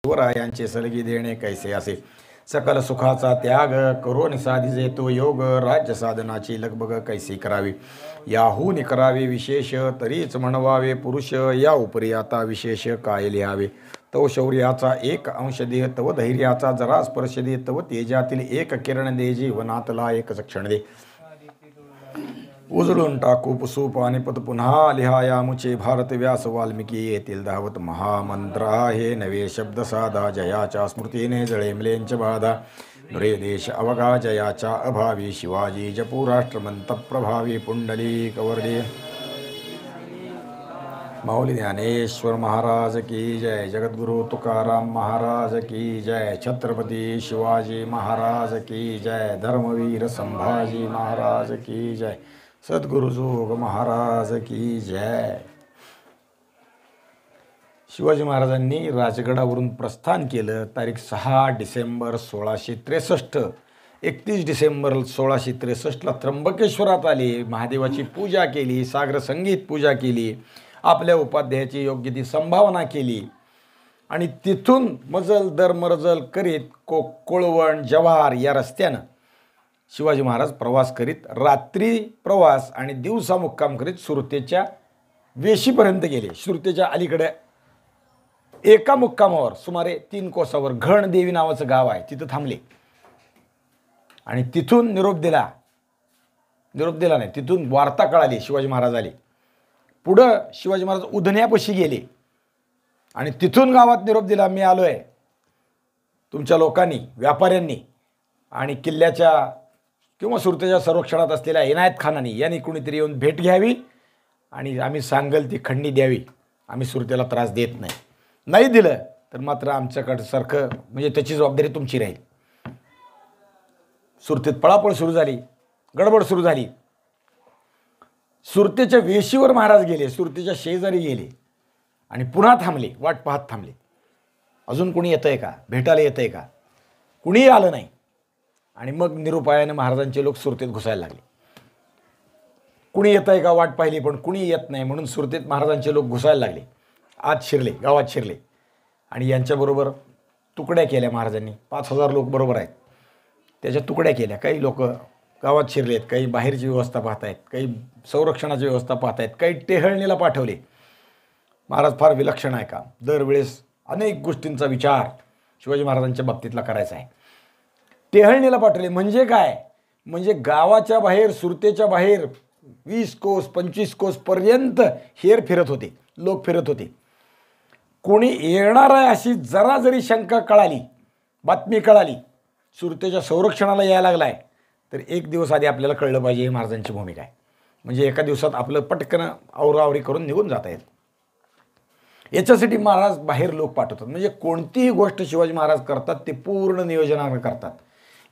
शिवरायांचे सलगी देणे कैसे असे. सकल सुखाचा त्याग करून साधिजे तो योग. राज्य साधनाची लगबग कैसी करावी. याहून करावे विशेष तरीच म्हणवावे पुरुष. या उपरी आता विशेष काय लिहावे. तव शौर्याचा एक अंश दे, तव धैर्याचा जरा स्पर्श दे, तव तेजातील एक किरण दे, जीवनातला एकच क्षण दे. उजळून टाकू पुसू पानिपत पुन्हा लिहाया मुचे. भारत व्यास वाल्मिकी येथील धावत महामंत्र आहे. नवे शब्द साधा जयाच्या स्मृतीने जळे मिलेंच बाधा. नुरे देश अवघा जयाच्या अभावी. शिवाजी जपू राष्ट्रमंत प्रभावी. पुंडलिक वरदे माऊली ज्ञानेश्वर महाराज की जय. जगद्गुरु तुकाराम महाराज की जय. छत्रपती शिवाजी महाराज की जय. धर्मवीर संभाजी महाराज की जय. सद्गुरु जोग महाराज की जय. शिवाजी महाराजांनी राजगडावरून प्रस्थान केलं. तारीख 6 डिसेंबर 1663. 31 डिसेंबर 1663ला त्र्यंबकेश्वरात आले. महादेवाची पूजा केली. सागर संगीत पूजा केली. आपल्या उपाध्यायाची योग्य ती संभावना केली आणि तिथून मजल दर मरजल करीत कोळवण जव्हार या रस्त्यानं शिवाजी महाराज प्रवास करीत रात्री प्रवास आणि दिवसा मुक्काम करीत सुरतेच्या वेशीपर्यंत गेले. सुरतेच्या अलीकडे एका मुक्कामावर सुमारे 3 कोसावर घणदेवी नावाचं गाव आहे, तिथं थांबले आणि तिथून निरोप दिला नाही, तिथून वार्ता कळाली शिवाजी महाराज आले. पुढं शिवाजी महाराज उधण्यापाशी गेले आणि तिथून गावात निरोप दिला, मी आलो आहे. तुमच्या लोकांनी, व्यापाऱ्यांनी आणि किल्ल्याच्या किंवा सुरतेच्या संरक्षणात असलेल्या इनायत खानानी यांनी कुणीतरी येऊन भेट घ्यावी आणि आम्ही सांगल ती खंडी द्यावी. आम्ही सुरतेला त्रास देत नाही दिलं तर मात्र आमच्याकडं सारखं म्हणजे त्याची जबाबदारी तुमची राहील. सुरतेत पळापळ सुरू झाली, गडबड सुरू झाली. सुरतेच्या वेशीवर महाराज गेले, सुरतेच्या शेजारी गेले आणि पुन्हा थांबले, वाट पाहत थांबले. अजून कुणी येतंय का, भेटायला येतंय का, कुणीही आलं नाही. आणि मग निरुपायाने महाराजांचे लोक सुरतेत घुसायला लागले. कुणी येतंय का वाट पाहिली पण कुणी येत नाही म्हणून सुरतेत महाराजांचे लोक घुसायला लागले. आत शिरले, गावात शिरले आणि यांच्याबरोबर तुकड्या केल्या महाराजांनी. 5000 लोक बरोबर आहेत, त्याच्या तुकड्या केल्या. काही लोक गावात शिरलेत, काही बाहेरची व्यवस्था पाहत आहेत, काही संरक्षणाची व्यवस्था पाहत आहेत, काही टेहळणीला पाठवले. महाराज फार विलक्षण आहे का. दरवेळेस अनेक गोष्टींचा विचार शिवाजी महाराजांच्या बाबतीतला करायचा आहे. टेहळणीला पाठवले म्हणजे काय, म्हणजे गावाच्या बाहेर, सुरतेच्या बाहेर 20 कोस 25 कोस पर्यंत हेर फिरत होते, लोक फिरत होते. कोणी येणार आहे अशी जरा जरी शंका कळाली, बातमी कळाली, सुरतेच्या संरक्षणाला यायला लागला आहे तर 1 दिवस आधी आपल्याला कळलं पाहिजे ही महाराजांची भूमिका आहे. म्हणजे एका दिवसात आपलं पटकन आवराआवरी करून निघून जाता येईल. याच्यासाठी महाराज बाहेर लोक पाठवतात. म्हणजे कोणतीही गोष्ट शिवाजी महाराज करतात ते पूर्ण नियोजनानं करतात.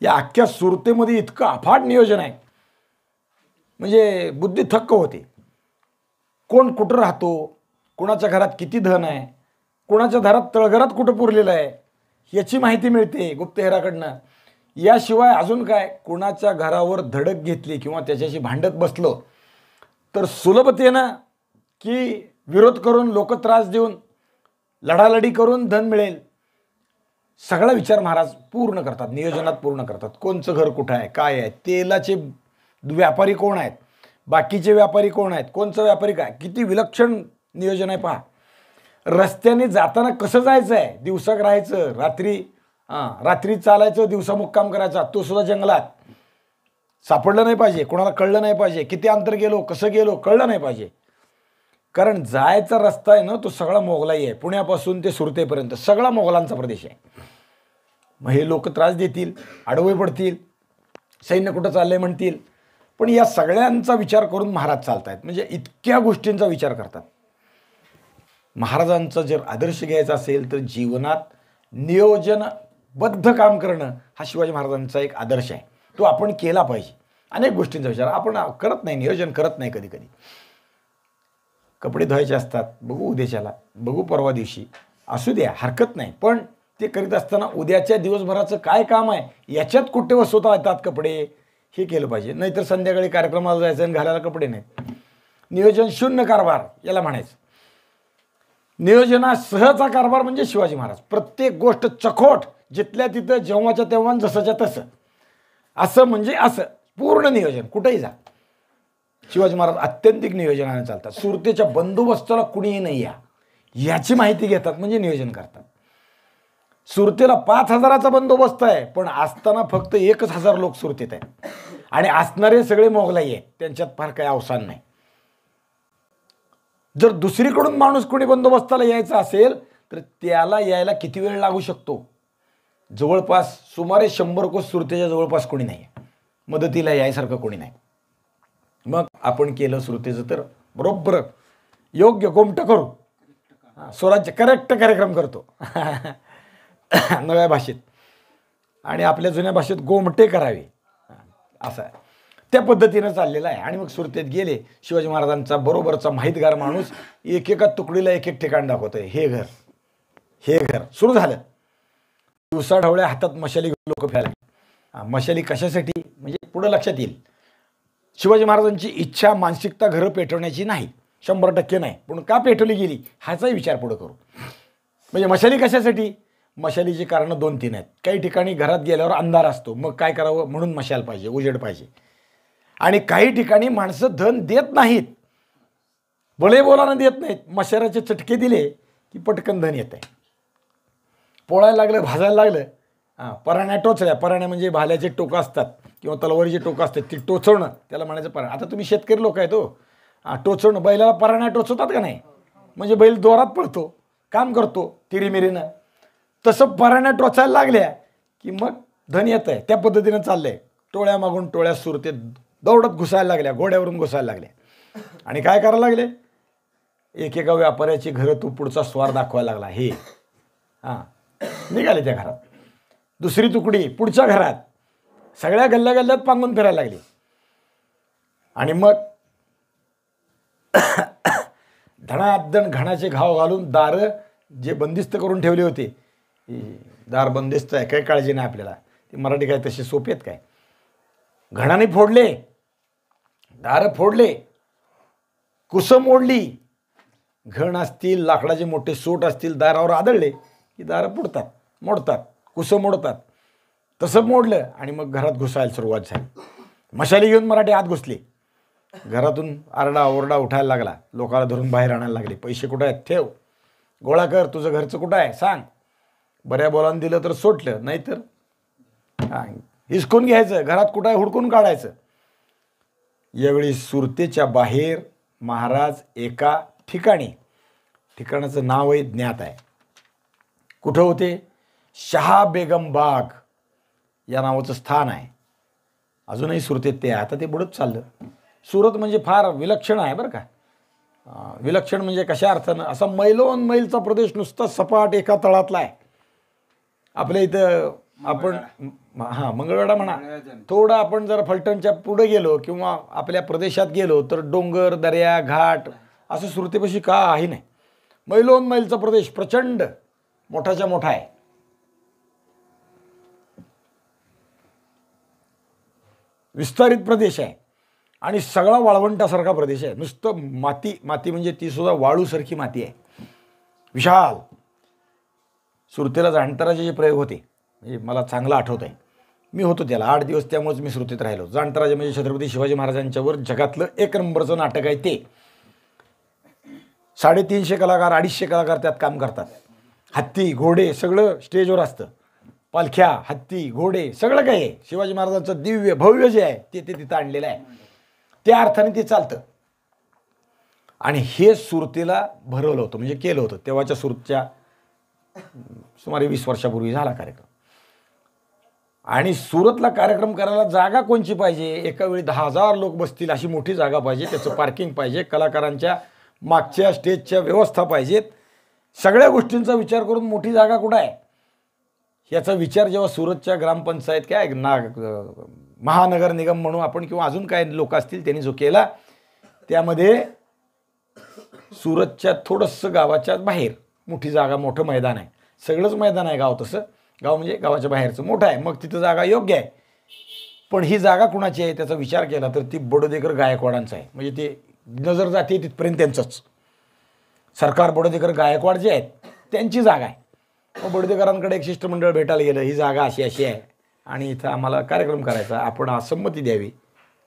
या अख्ख्या सुरतेमध्ये इतकं अफाट नियोजन आहे म्हणजे बुद्धी थक्क होते. कोण कुठं राहतो, कोणाच्या घरात किती धन आहे, कोणाच्या घरात तळघरात कुठं पुरलेलं आहे याची माहिती मिळते गुप्तहेराकडनं. याशिवाय अजून काय, कोणाच्या घरावर धडक घेतली किंवा त्याच्याशी भांडत बसलो तर सुलभतेनं की विरोध करून, लोक त्रास देऊन, लढालढी करून धन मिळेल, सगळा विचार महाराज पूर्ण करतात, नियोजनात पूर्ण करतात. कोणचं घर कुठं आहे, काय आहे, तेलाचे व्यापारी कोण आहेत, बाकीचे व्यापारी कोण आहेत, कोणचं व्यापारी काय, किती विलक्षण नियोजन आहे पहा. रस्त्याने जाताना कसं जायचं आहे, दिवसा राहायचं, रात्री चालायचं, दिवसा मुक्काम करायचा, तो सुद्धा जंगलात. सापडलं नाही पाहिजे, कोणाला कळलं नाही पाहिजे, किती अंतर गेलो, कसं गेलो कळलं नाही पाहिजे. कारण जायचा रस्ता आहे ना तो सगळा मोगलाई आहे. पुण्यापासून ते सुरतेपर्यंत सगळा मोगलांचा प्रदेश आहे. मग हे लोक त्रास देतील, आडवे पडतील, सैन्य कुठं चाललंय म्हणतील, पण या सगळ्यांचा विचार करून महाराज चालतायत. म्हणजे इतक्या गोष्टींचा विचार करतात. महाराजांचा जर आदर्श घ्यायचा असेल तर जीवनात नियोजनबद्ध काम करणं हा शिवाजी महाराजांचा एक आदर्श आहे. तो आपण केला पाहिजे. अनेक गोष्टींचा विचार आपण करत नाही, नियोजन करत नाही. कधी कधी कपडे धुवायचे असतात, बघू उद्याच्याला, बघू परवा दिवशी, असू द्या हरकत नाही, पण ते करीत असताना उद्याच्या दिवसभराचं काय काम आहे याच्यात कुठे वसवता येतात कपडे हे केलं पाहिजे. नाहीतर संध्याकाळी कार्यक्रमाला जायचं आणि घालायला कपडे नाहीत. नियोजन शून्य कारभार याला म्हणायचं. नियोजनासहचा कारभार म्हणजे शिवाजी महाराज. प्रत्येक गोष्ट चखोट, जिथल्या तिथं, जेव्हाच्या तेव्हा, जसंच्या तसं. असं म्हणजे असं पूर्ण नियोजन, कुठेही जा. शिवाजी महाराज अत्यंतिक नियोजनाने चालतात. सुरतेच्या बंदोबस्ताला कुणीही नाही याची माहिती घेतात म्हणजे नियोजन करतात. सुरतेला 5,000चा बंदोबस्त आहे, पण असताना फक्त 1,000 लोक सुरतेत आहेत आणि असणारे सगळे मोगलाई आहेत, त्यांच्यात फार काही अवसान नाही. जर दुसरीकडून माणूस कोणी बंदोबस्ताला यायचा असेल तर त्याला यायला किती वेळ लागू शकतो? जवळपास सुमारे 100 कोस सुरतेच्या जवळपास कोणी नाही, मदतीला यायसारखं कोणी नाही. मग आपण केलं सुरतेचं तर बरोबर योग्य गोमटं करू, स्वराज्य करेक्ट कार्यक्रम करतो नव्या भाषेत, आणि आपल्या जुन्या भाषेत गोमटे करावे, असं आहे. त्या पद्धतीनं चाललेलं आहे. आणि मग सुरतेत गेले. शिवाजी महाराजांचा बरोबरचा माहितगार माणूस एकेका तुकडीला एक एक ठिकाण दाखवतोय. हे घर, हे घर. सुरू झालं. दिवसाढवळ्या हातात मशाली लोक फिरायला. मशाली कशासाठी म्हणजे पुढं लक्षात येईल. शिवाजी महाराजांची इच्छा, मानसिकता घरं पेटवण्याची नाही, 100% नाही, पण का पेटवली गेली ह्याचाही विचार पुढं करू. म्हणजे मशाली कशासाठी? मशालीची कारणं 2-3 आहेत. काही ठिकाणी घरात गेल्यावर अंधार असतो, मग काय करावं म्हणून मशाल पाहिजे, उजेड पाहिजे. आणि काही ठिकाणी माणसं धन देत नाहीत, भले बोलानं देत नाहीत, मशाराचे चटके दिले की पटकन धन येत आहे. पोळायला लागलं, भाजायला लागलं, पराण्या टोचल्या. पराण्या म्हणजे भाल्याचे टोकं असतात किंवा तलवारीचे टोकं असतात, ती टोचवणं, त्याला म्हणायचं पराण्या. आता तुम्ही शेतकरी लोक आहेत, टोचवणं, बैलाला पराण्या टोचवतात का नाही? म्हणजे बैल दोरात पळतो, काम करतो तिरीमिरीनं. तसं पराण्या टोचायला लागल्या की मग धन येत आहे. त्या पद्धतीनं चाललंय. टोळ्या मागून टोळ्या सुरतेत दौडत घुसायला लागल्या, घोड्यावरून घुसायला लागल्या. आणि काय करायला लागले? एकेका व्यापाऱ्याची घरं तू पुढचा स्वार दाखवायला लागला. हे निघाले त्या घरात. दुसरी तुकडी पुढच्या घरात, सगळ्या गल्ल्या गल्ल्यात पांगून फिरायला लागली. आणि मग धनादन घणाचे घाव घालून दार जे बंदिस्त करून ठेवले होते, दार बंदिस्त आहे, काही काळजी नाही आपल्याला. ते मराठी काय तसे सोपे आहेत काय? घणाने फोडले, दार फोडले, कुसं मोडली. घण असतील, लाकडाचे मोठे सोट असतील, दारावर आदळले की दारं पुडतात, मोडतात, कुसं मोडतात. तसं मोडलं आणि मग घरात घुसायला सुरुवात झाली. मशाली घेऊन मराठी आत घुसले. घरातून आरडा ओरडा उठायला लागला. लोकांना धरून बाहेर आणायला लागले. पैसे कुठं आहेत? ठेव. गोळा कर. तुझं घरचं कुठं आहे सांग. बऱ्या बोलानं दिलं तर सोटलं, नाहीतर हिसकून घ्यायचं. घरात कुठं आहे हुडकून काढायचं. यावेळी सुरतेच्या बाहेर महाराज एका ठिकाणी, ठिकाणाचं नावही ज्ञात आहे. कुठं होते? शहा बेगम बाग या नावाचं स्थान आहे. अजूनही सुरतेत ते आहे. आता ते बुडत चाललं. सुरत म्हणजे फार विलक्षण आहे बरं का. विलक्षण म्हणजे कशा अर्थानं? असा मैलोन मैलचा प्रदेश नुसता सपाट एका तळातला आहे. आपल्या इथं आपण मंगळवेढा म्हणा, थोडं आपण जर फलटणच्या पुढे गेलो किंवा आपल्या प्रदेशात गेलो तर डोंगर, दर्या, घाट असं सुरतेपाशी का आहे नाही. मैलोन मैलचा प्रदेश प्रचंड मोठाच्या मोठा आहे. विस्तारित प्रदेश आहे आणि सगळा वाळवंटासारखा प्रदेश आहे. नुसतं माती, माती म्हणजे ती सुद्धा वाळूसारखी माती आहे, विशाल. सुरतेला जाणताराचे जे प्रयोग होते म्हणजे मला चांगलं आठवत आहे. मी होतो त्याला 8 दिवस, त्यामुळेच मी सुरतेत राहिलो. जाणताराजे म्हणजे छत्रपती शिवाजी महाराजांच्यावर जगातलं 1 नंबरचं नाटक आहे ते. 350 कलाकार, 250 कलाकार त्यात काम करतात. हत्ती, घोडे सगळं स्टेजवर असतं. पालख्या, हत्ती, घोडे सगळं काही आहे. शिवाजी महाराजांचं दिव्य भव्य जे आहे ते तिथं आणलेलं आहे. त्या अर्थाने ते चालतं. आणि हे सुरतेला भरवलं होतं, म्हणजे केलं होतं. तेव्हाच्या सुरतच्या सुमारे 20 वर्षापूर्वी झाला कार्यक्रम. आणि सुरतला कार्यक्रम करायला जागा कोणची पाहिजे? एका वेळी 10,000 लोक बसतील अशी मोठी जागा पाहिजे. त्याचं पार्किंग पाहिजे. कलाकारांच्या मागच्या स्टेजच्या व्यवस्था पाहिजेत. सगळ्या गोष्टींचा विचार करून मोठी जागा कुठं आहे याचा विचार जेव्हा सुरतच्या ग्रामपंचायत काय महानगर निगम म्हणून आपण किंवा अजून काय लोक असतील त्यांनी जो केला, त्यामध्ये सुरतच्या थोडंसं गावाच्या बाहेर मोठी जागा, मोठं मैदान आहे. सगळंच मैदान आहे गाव. तसं गाव म्हणजे गावाच्या बाहेरचं मोठं आहे. मग तिथं जागा योग्य आहे. पण ही जागा कुणाची आहे त्याचा विचार केला तर ती बडोदेकर गायकवाडांचं आहे. म्हणजे ते नजर जाते तिथपर्यंत त्यांचंच. सरकार बडोदेकर गायकवाड जे आहेत त्यांची जागा आहे. मग बडोदेकरांकडे एक शिष्टमंडळ भेटायला गेलं, ही जागा अशी अशी आहे आणि इथं आम्हाला कार्यक्रम करायचा, आपण संमती द्यावी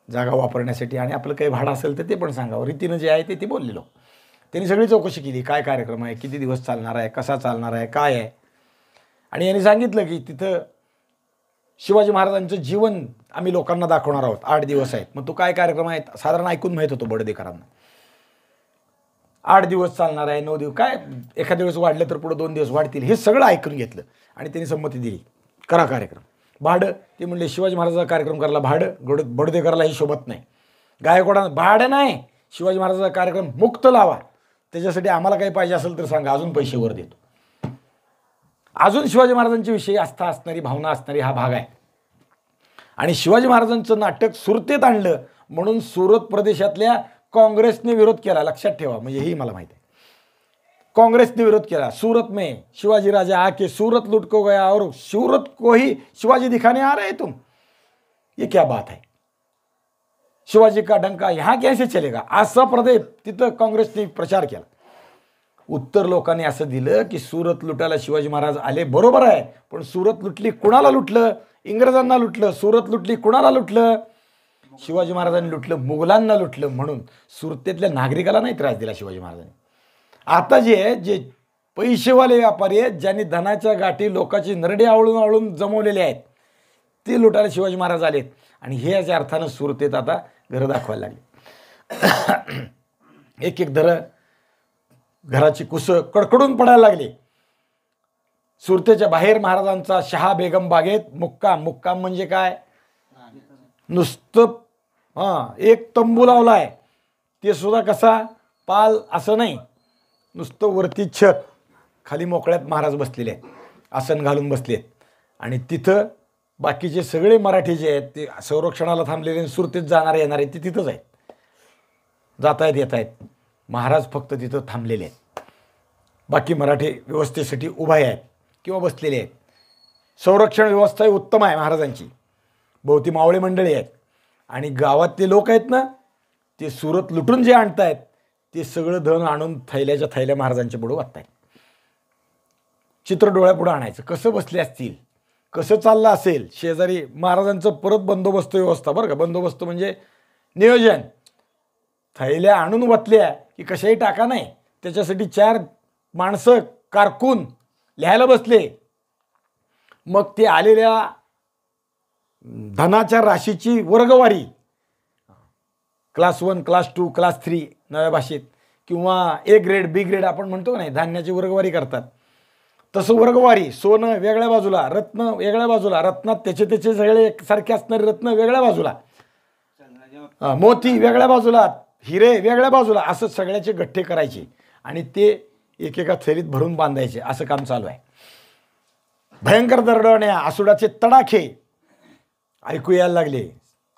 जागा वापरण्यासाठी आणि आपलं काही भाडं असेल तर ते पण सांगावं. रीतीनं जे आहे ते बोललेलो. त्यांनी सगळी चौकशी केली, काय कार्यक्रम आहे, किती दिवस चालणार आहे, कसा चालणार आहे, काय आहे. आणि यांनी सांगितलं की तिथं शिवाजी महाराजांचं जीवन आम्ही लोकांना दाखवणार आहोत, 8 दिवस आहेत. मग तो काय कार्यक्रम आहे साधारण ऐकून माहीत होतो बडोदेकरांना. 8 दिवस चालणार आहे, 9 दिवस, काय एखाद्या दिवस वाढलं तर पुढे 2 दिवस वाढतील, हे सगळं ऐकून घेतलं आणि त्यांनी संमती दिली, करा कार्यक्रम. भाडं ते म्हणले शिवाजी महाराजाचा कार्यक्रम करायला भाडं बडोदेकरला ही शोभत नाही. गायकवाडांना भाडं नाही, शिवाजी महाराजाचा कार्यक्रम मुक्त लावा, त्याच्यासाठी आम्हाला काही पाहिजे असेल तर सांगा, अजून पैसे वर देतो. अजून शिवाजी महाराजांच्या विषयी आस्था असणारी, भावना असणारी हा भाग आहे. आणि शिवाजी महाराजांचं नाटक सुरतेत आणलं म्हणून सुरत प्रदेशातल्या काँग्रेसने विरोध केला. लक्षात ठेवा, म्हणजे ही मला माहिती आहे. काँग्रेसने विरोध केला. सूरत में शिवाजी राजा आके सूरत लूट को गया और सूरत को ही शिवाजी दिखाने आ रहे तुम, ये क्या बात है, शिवाजी का डंका यहाँ कैसे चलेगा, असा प्रदेश तिथं काँग्रेसने प्रचार केला. उत्तर लोकांनी असं दिलं की सुरत लुटायला शिवाजी महाराज आले, बरोबर आहे, पण सुरत लुटली कुणाला लुटलं, इंग्रजांना लुटलं. सुरत लुटली कुणाला लुटलं, शिवाजी महाराजांनी लुटलं, मुघलांना लुटलं. म्हणून सुरतेतल्या नागरिकाला नाही त्रास दिला शिवाजी महाराजांनी. आता जे पैसेवाले व्यापारी आहेत, ज्यांनी धनाच्या गाठी लोकांची नरडे आवळून आवळून जमवलेले आहेत, ते लुटायला शिवाजी महाराज आलेत. आणि हे याच्या अर्थानं सुरतेत आता घरं दाखवायला लागली. एक एक घराची कुसं कडकडून पडायला लागली. सुरतेच्या बाहेर महाराजांचा शहा बेगम बागेत मुक्काम म्हणजे काय, नुसतं एक तंबू लावलाय, ते सुद्धा कसा पाल असं नाही, नुसतं वरती छत, खाली मोकळ्यात महाराज बसलेले आहेत, आसन घालून बसलेत. आणि तिथं बाकीचे सगळे मराठी जे आहेत ते संरक्षणाला थांबलेले, सुरतेत जाणारे येणारे ते तिथंच आहेत, जात आहेत येत आहेत. महाराज फक्त तिथं थांबलेले आहेत, बाकी मराठी व्यवस्थेसाठी उभा आहेत किंवा बसलेले आहेत. संरक्षण व्यवस्था उत्तम आहे महाराजांची, भोवती मावळे मंडळी आहेत. आणि गावातले लोक आहेत ना, ते सुरत लुटून जे आणतायत ते सगळं धन आणून थैल्याच्या थैल्या महाराजांच्या पुढं वाटतायत. चित्र डोळ्यापुढं आणायचं, कसं बसले असतील, कसं चाललं असेल. शेजारी महाराजांचं परत बंदोबस्त व्यवस्था, बरं का, बंदोबस्त म्हणजे नियोजन. थैल्या आणून वतल्या की कशाही टाका नाही, त्याच्यासाठी 4 माणसं कारकून लिहायला बसले. मग ते आलेल्या धनाच्या राशीची वर्गवारी, क्लास 1, क्लास 2, क्लास 3 नव्या भाषेत, किंवा A ग्रेड B ग्रेड आपण म्हणतो का नाही, धान्याची वर्गवारी करतात तसं वर्गवारी. सोनं वेगळ्या बाजूला, रत्न वेगळ्या बाजूला, रत्नात त्याचे सगळे एकसारखे असणारे रत्न वेगळ्या बाजूला, मोती वेगळ्या बाजूला, हिरे वेगळ्या बाजूला, असं सगळ्याचे गठ्ठे करायचे आणि ते एकेका थैलीत भरून बांधायचे. असं काम चालू आहे. भयंकर दरडण्या, आसुडाचे तडाखे ऐकू यायला लागले.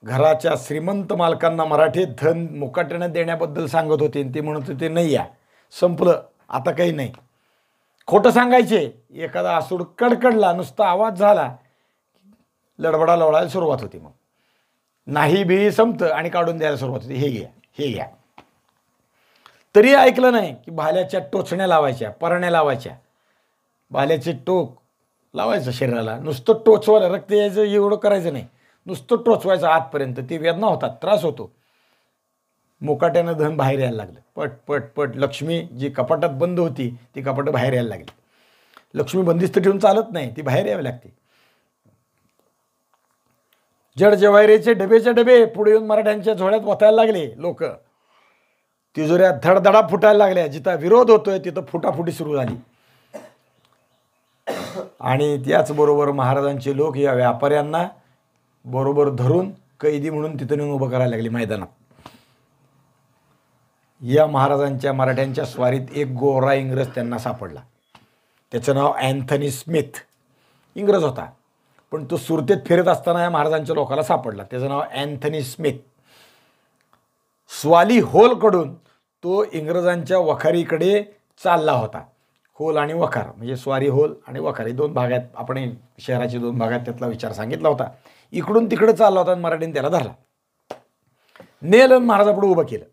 घराच्या श्रीमंत मालकांना मराठीत धन मुकाट्यानं देण्याबद्दल सांगत होते, ते म्हणत होते नाही, या संपलं, आता काही नाही. खोटं सांगायचे. एखादा आसूड कडकडला, नुसता आवाज झाला, लडबडा लवळायला सुरुवात होती. मग नाही बी संपतं आणि काढून द्यायला सुरुवात होती, हे घ्या हे घ्या. तरी ऐकलं नाही की भाल्याच्या टोचण्या लावायच्या, परण्या लावायच्या. भाल्याचे टोक लावायचं शरीराला, नुसतं टोचवायला, रक्त यायचं एवढं करायचं नाही, नुसतं टोचवायचं आतपर्यंत. ती वेदना होतात, त्रास होतो. मुकाट्यानं धन बाहेर यायला लागलं, पट पट पट. लक्ष्मी जी कपाटात बंद होती ती कपाटं बाहेर यायला लागली. लक्ष्मी बंदिस्त ठेवून चालत नाही, ती बाहेर यावी लागते. जड जवायरेचे डबेचे डबे पुढे येऊन मराठ्यांच्या झोळ्यात वतायला लागले लोक. तिजोऱ्या धडधडा फुटायला लागल्या. जिथं विरोध होतोय तिथं फुटाफुटी सुरू झाली. आणि त्याचबरोबर महाराजांचे लोक या व्यापाऱ्यांना बरोबर धरून कैदी म्हणून तिथं नेऊन उभं करायला लागले मैदानात. या महाराजांच्या मराठ्यांच्या स्वारीत एक गोरा इंग्रज त्यांना सापडला. त्याचं नाव अँथनी स्मिथ. इंग्रज होता, पण तो सुरतेत फिरत असताना या महाराजांच्या लोकाला सापडला. त्याचं नाव अँथनी स्मिथ. स्वाली होलकडून तो इंग्रजांच्या वखारीकडे चालला होता. होल आणि वखार म्हणजे स्वारी होल आणि वखार, हे 2 भागात, आपण शहराचे 2 भागात त्यातला विचार सांगितला होता. इकडून तिकडे चालला होता आणि मराठीने त्याला धरला, नेलं महाराजापुढे उभं केलं.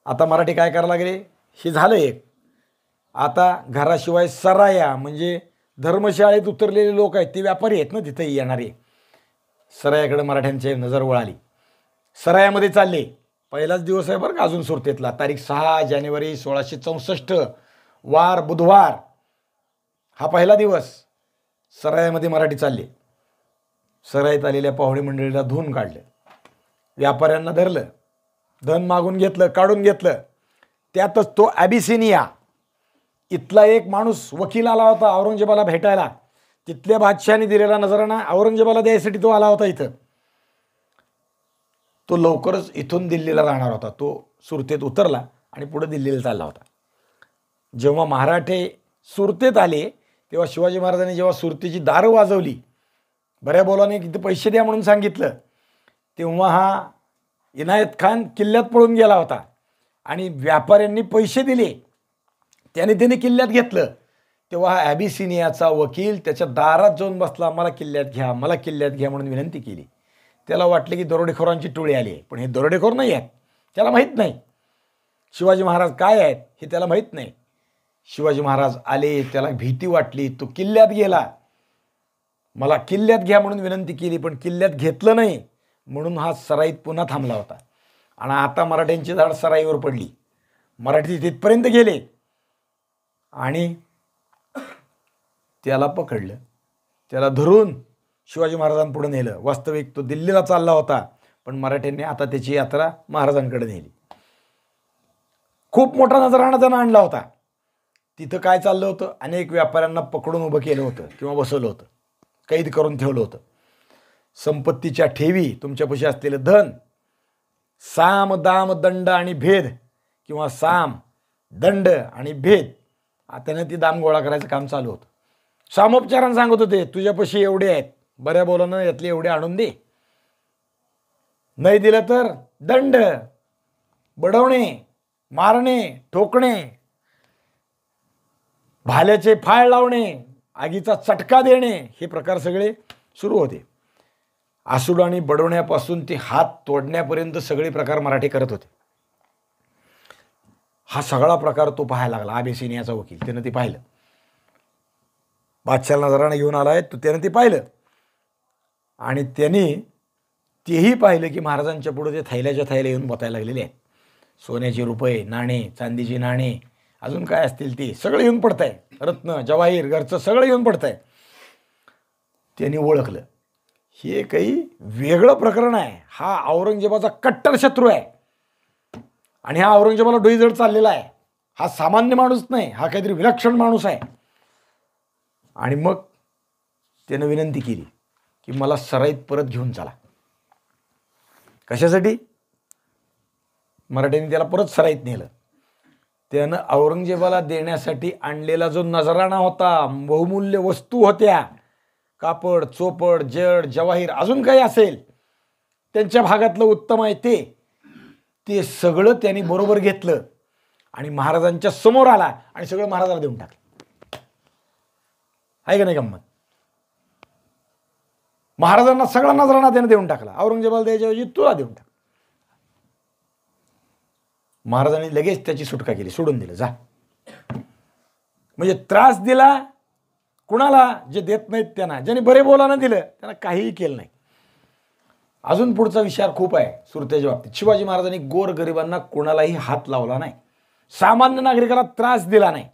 आता मराठी काय करायला लागले, हे झालं एक. आता घराशिवाय सराया म्हणजे धर्मशाळेत उतरलेले लोक आहेत, ते व्यापारी आहेत ना तिथे येणारे. सरायाकडे मराठ्यांची नजर वळाली. सरायामध्ये चालले. पहिलाच दिवस आहे बरं का अजून सुरतेतला. तारीख 6 जानेवारी 1664, वार बुधवार, हा पहिला दिवस. सरायामध्ये मराठी चालले. सराईत आलेल्या पाहुणे मंडळीला धुवून काढलं, व्यापाऱ्यांना धरलं, धन मागून घेतलं, काढून घेतलं. त्यातच तो ॲबिसिनिया इथला एक माणूस वकील आला होता औरंगजेबाला भेटायला. तिथल्या बादशहाने दिलेला नजराणा औरंगजेबाला द्यायसाठी तो आला होता इथं. तो लवकरच इथून दिल्लीला राहणार होता. तो सुरतेत उतरला आणि पुढे दिल्लीला चालला होता. जेव्हा मराठे सुरतेत आले तेव्हा शिवाजी महाराजांनी जेव्हा सुरतेची दारं वाजवली, बऱ्या बोलाने किती पैसे द्या म्हणून सांगितलं, तेव्हा हा इनायत खान किल्ल्यात पळून गेला होता आणि व्यापाऱ्यांनी पैसे दिले, त्याने किल्ल्यात घेतलं. तेव्हा हा ॲबिसिनियाचा वकील त्याच्या दारात जाऊन बसला, मला किल्ल्यात घ्या, मला किल्ल्यात घ्या म्हणून विनंती केली. त्याला वाटले की दरोडेखोरांची टोळी आली आहे, पण हे दरोडेखोर नाही आहेत, त्याला माहीत नाही शिवाजी महाराज काय आहेत हे त्याला माहीत नाही. शिवाजी महाराज आले, त्याला भीती वाटली, तो किल्ल्यात गेला, मला किल्ल्यात घ्या म्हणून विनंती केली, पण किल्ल्यात घेतलं नाही म्हणून हा सराईत पुन्हा थांबला होता. आणि आता मराठ्यांची धाड सराईवर पडली. मराठी तिथपर्यंत गेले आणि त्याला पकडलं, त्याला धरून शिवाजी महाराजांपुढे नेलं. वास्तविक तो दिल्लीला चालला होता, पण मराठ्यांनी आता त्याची यात्रा महाराजांकडे नेली. खूप मोठा नजराणा त्यांना आणला होता. तिथं काय चाललं होतं, अनेक व्यापाऱ्यांना पकडून उभं केलं होतं किंवा बसवलं होतं, कैद करून ठेवलं होतं. संपत्तीच्या ठेवी, तुमच्यापाशी असलेलं धन, साम दाम दंड आणि भेद किंवा साम दंड आणि भेद, त्याने ती दाम गोळा करायचं काम चालू होतं. सामोपचारानं सांगत होते, तुझ्यापाशी एवढे आहेत, बऱ्या बोलानं यातले एवढे आणून दे, नाही दिलं तर दंड, बडवणे, मारणे, ठोकणे, भाल्याचे फाळ लावणे, आगीचा चटका देणे, हे प्रकार सगळे सुरू होते. आसूड आणि बडवण्यापासून ते हात तोडण्यापर्यंत सगळे प्रकार मराठी करत होते. हा सगळा प्रकार तो पाहायला लागला. ॲबिसिनियाचा वकील, त्यानं ते पाहिलं. बादशाला नजराणा घेऊन आलाय तो, त्यानं ते पाहिलं आणि त्यांनी तेही पाहिलं की महाराजांच्या पुढे ते थैल्याच्या थैल्या येऊन बोतायला लागलेले आहेत. सोन्याचे रुपये, नाणे, चांदीची नाणे, अजून काय असतील ते सगळं येऊन पडत आहे, रत्न जवाहीर घरचं सगळं येऊन पडत आहे. त्यांनी ओळखलं हे काही वेगळं प्रकरण आहे, हा औरंगजेबाचा कट्टर शत्रू आहे आणि हा औरंगजेबाला डोईजड चाललेला आहे, हा सामान्य माणूस नाही, हा काहीतरी विलक्षण माणूस आहे. आणि मग त्यानं विनंती केली की मला सराईत परत घेऊन चला. कशासाठी? मराठ्यांनी त्याला परत सराईत नेलं. त्यानं औरंगजेबाला देण्यासाठी आणलेला जो नजराणा होता, बहुमूल्य वस्तू होत्या, कापड, चोपड, जड, जवाहीर, अजून काही असेल त्यांच्या भागातलं उत्तम आहे ते सगळं त्यांनी बरोबर घेतलं आणि महाराजांच्या समोर आला आणि सगळं महाराजाला देऊन टाकलं. आहे का नाही गंमत? महाराजांना सगळा नजराणा त्याने देऊन टाकला, औरंगजेबाला द्यायच्याऐवजी तुला देऊन टाक. महाराजांनी लगेच त्याची सुटका केली, सोडून दिलं, जा. म्हणजे त्रास दिला कुणाला? जे देत नाहीत त्यांना, ज्याने बरे बोलानं दिलं त्यांना काहीही केलं नाही. अजून पुढचा विचार खूप आहे सुरतेच्या बाबतीत. शिवाजी महाराजांनी गोरगरिबांना कोणालाही हात लावला नाही, सामान्य नागरिकाला त्रास दिला नाही.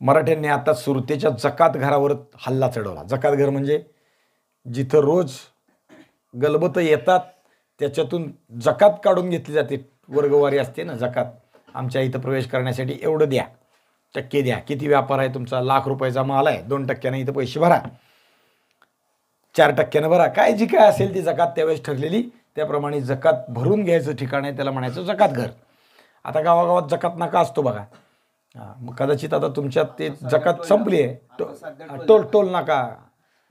मराठ्यांनी आता सुरतेच्या जकात घरावर हल्ला चढवला. जकात घर म्हणजे जिथं रोज गलबत येतात त्याच्यातून जकात काढून घेतली जाते, वर्गवारी असते ना जकात. आमच्या इथं प्रवेश करण्यासाठी एवढं द्या, टक्के द्या, किती व्यापार आहे तुमचा, ₹1,00,000 माल आहे, 2% इथं पैसे भरा, 4% भरा, काय जी काय असेल ती जकात त्यावेळेस ठरलेली, त्याप्रमाणे जकात भरून घ्यायचं ठिकाण आहे, त्याला म्हणायचं जकात घर. आता गावागावात जकात नाका असतो बघा. मग कदाचित आता तुमच्यात ते जकात संपली आहे. टोल नाका,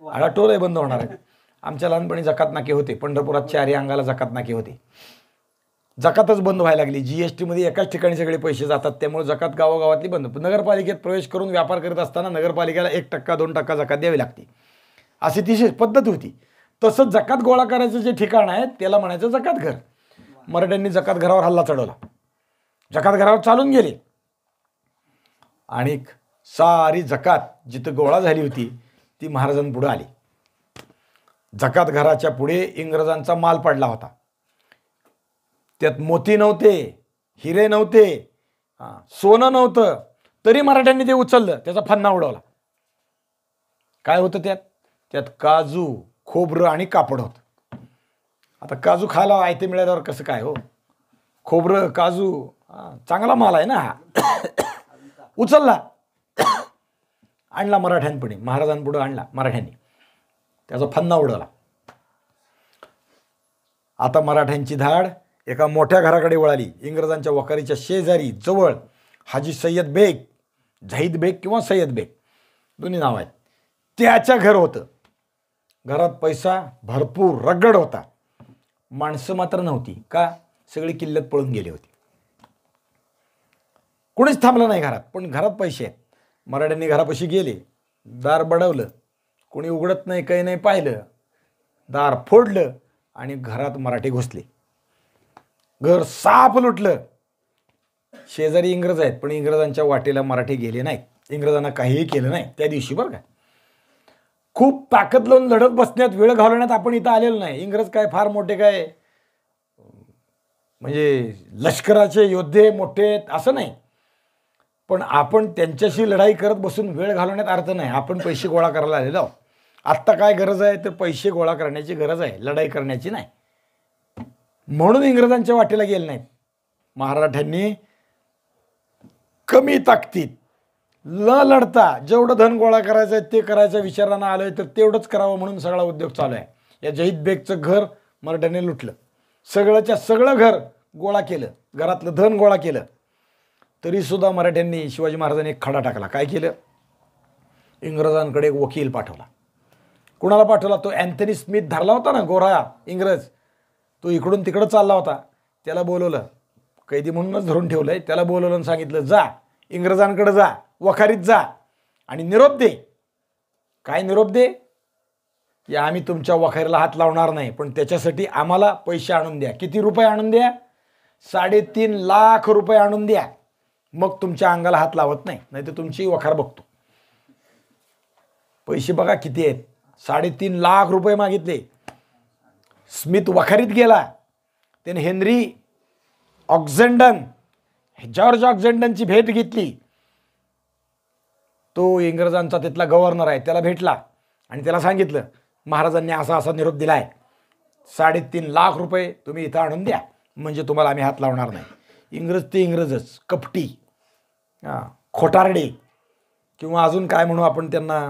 आता टोलही बंद होणार आहे. आमच्या लहानपणी जकात नाके होते, पंढरपुरात 4 अंगाला जकात नाके होते. जकातच बंद व्हायला लागली. GST मध्ये एकाच ठिकाणी सगळे पैसे जातात, त्यामुळे जकात गावागावातली बंद. नगरपालिकेत प्रवेश करून व्यापार करत असताना नगरपालिकेला 1%, 2% जकात द्यावी लागते, अशी ती पद्धत होती. तसंच जकात गोळा करायचं जे ठिकाण आहे त्याला म्हणायचं जकात घर. मराठ्यांनी जकात घरावर हल्ला चढवला. जकात घरावर चालून गेले आणि सारी जकात जिथं गोळा झाली होती ती महाराजांपुढे आली. जकात घराच्या पुढे इंग्रजांचा माल पडला होता. त्यात मोती नव्हते, हिरे नव्हते, सोनं नव्हतं, तरी मराठ्यांनी ते उचललं, त्याचा फन्ना उडवला. काय होतं त्यात? त्यात काजू, खोबरं आणि कापड होतं. आता काजू खायला आयते मिळाल्यावर कसं काय हो? खोबरं, काजू चांगला माल आहे ना. उचलला, आणला मराठ्यांपुढे, महाराजांपुढे आणला मराठ्यांनी, त्याचा फन्ना उडवला. आता मराठ्यांची धाड एका मोठ्या घराकडे वळाली. इंग्रजांच्या वखारीच्या शेजारी जवळ हाजी सय्यद बेग, झाहीद बेग किंवा सय्यद बेग दोन्ही नाव आहेत, त्याच्या घर होतं. घरात पैसा भरपूर रगड होता. माणसं मात्र नव्हती. का? सगळी किल्ल्यात पळून गेली होती. कुणीच थांबलं नाही घरात, पण घरात पैसे आहेत. मराठ्यांनी घरापाशी गेले, दार बडवलं, कोणी उघडत नाही, काही नाही पाहिलं, दार फोडलं आणि घरात मराठी घुसले. घर साफ लुटलं. शेजारी इंग्रज आहेत, पण इंग्रजांच्या वाटेला मराठी गेले नाहीत. इंग्रजांना काहीही केलं नाही त्या दिवशी. बरं का, खूप ताकद लावून लढत बसण्यात, वेळ घालवण्यात आपण इथं आलेलो नाही. इंग्रज काय फार मोठे काय म्हणजे लष्कराचे योद्धे मोठे असं नाही, पण आपण त्यांच्याशी लढाई करत बसून वेळ घालवण्यात अर्थ नाही. आपण पैसे गोळा करायला आलेलो आहोत. आत्ता काय गरज आहे? तर पैसे गोळा करण्याची गरज आहे, लढाई करण्याची नाही. म्हणून इंग्रजांच्या वाटेला गेले नाहीत. मराठ्यांनी कमी ताकदीत न लढता जेवढं धन गोळा करायचं आहे ते करायचं विचारानं आलं तर तेवढंच करावं म्हणून सगळा उद्योग चालू आहे. या जहीद बेगचं घर मराठ्यांनी लुटलं, सगळंच्या सगळं घर गोळा केलं, घरातलं धन गोळा केलं. तरीसुद्धा मराठ्यांनी, शिवाजी महाराजांनी एक खडा टाकला. काय केलं? इंग्रजांकडे एक वकील पाठवला. कुणाला पाठवला? तो अँथनी स्मिथ धरला होता ना, गोरा इंग्रज, तो इकडून तिकडं चालला होता. त्याला बोलवलं, कैदी म्हणूनच धरून ठेवलंय. त्याला बोलवलं आणि सांगितलं, जा इंग्रजांकडे जा, वखारीत जा आणि निरोप दे. काय निरोप दे? की आम्ही तुमच्या वखारीला हात लावणार नाही, पण त्याच्यासाठी आम्हाला पैसे आणून द्या. किती रुपये आणून द्या? 3.5 लाख रुपये आणून द्या. मग तुमच्या अंगाला हात लावत नाही, नाही तर तुमची वखार बघतो. पैसे बघा किती आहेत, 3.5 लाख रुपये मागितले. स्मिथ वखारीत गेला. त्याने हेनरी ऑक्झेंडन, जॉर्ज ऑक्झेंडनची भेट घेतली. तो इंग्रजांचा तिथला गव्हर्नर आहे, त्याला भेटला आणि त्याला सांगितलं, महाराजांनी असा असा निरोप दिला आहे, 3.5 लाख रुपये तुम्ही इथं आणून द्या, म्हणजे तुम्हाला आम्ही हात लावणार नाही. इंग्रज ते इंग्रजच, कपटी, खोटारडे, किंवा अजून काय म्हणू आपण त्यांना,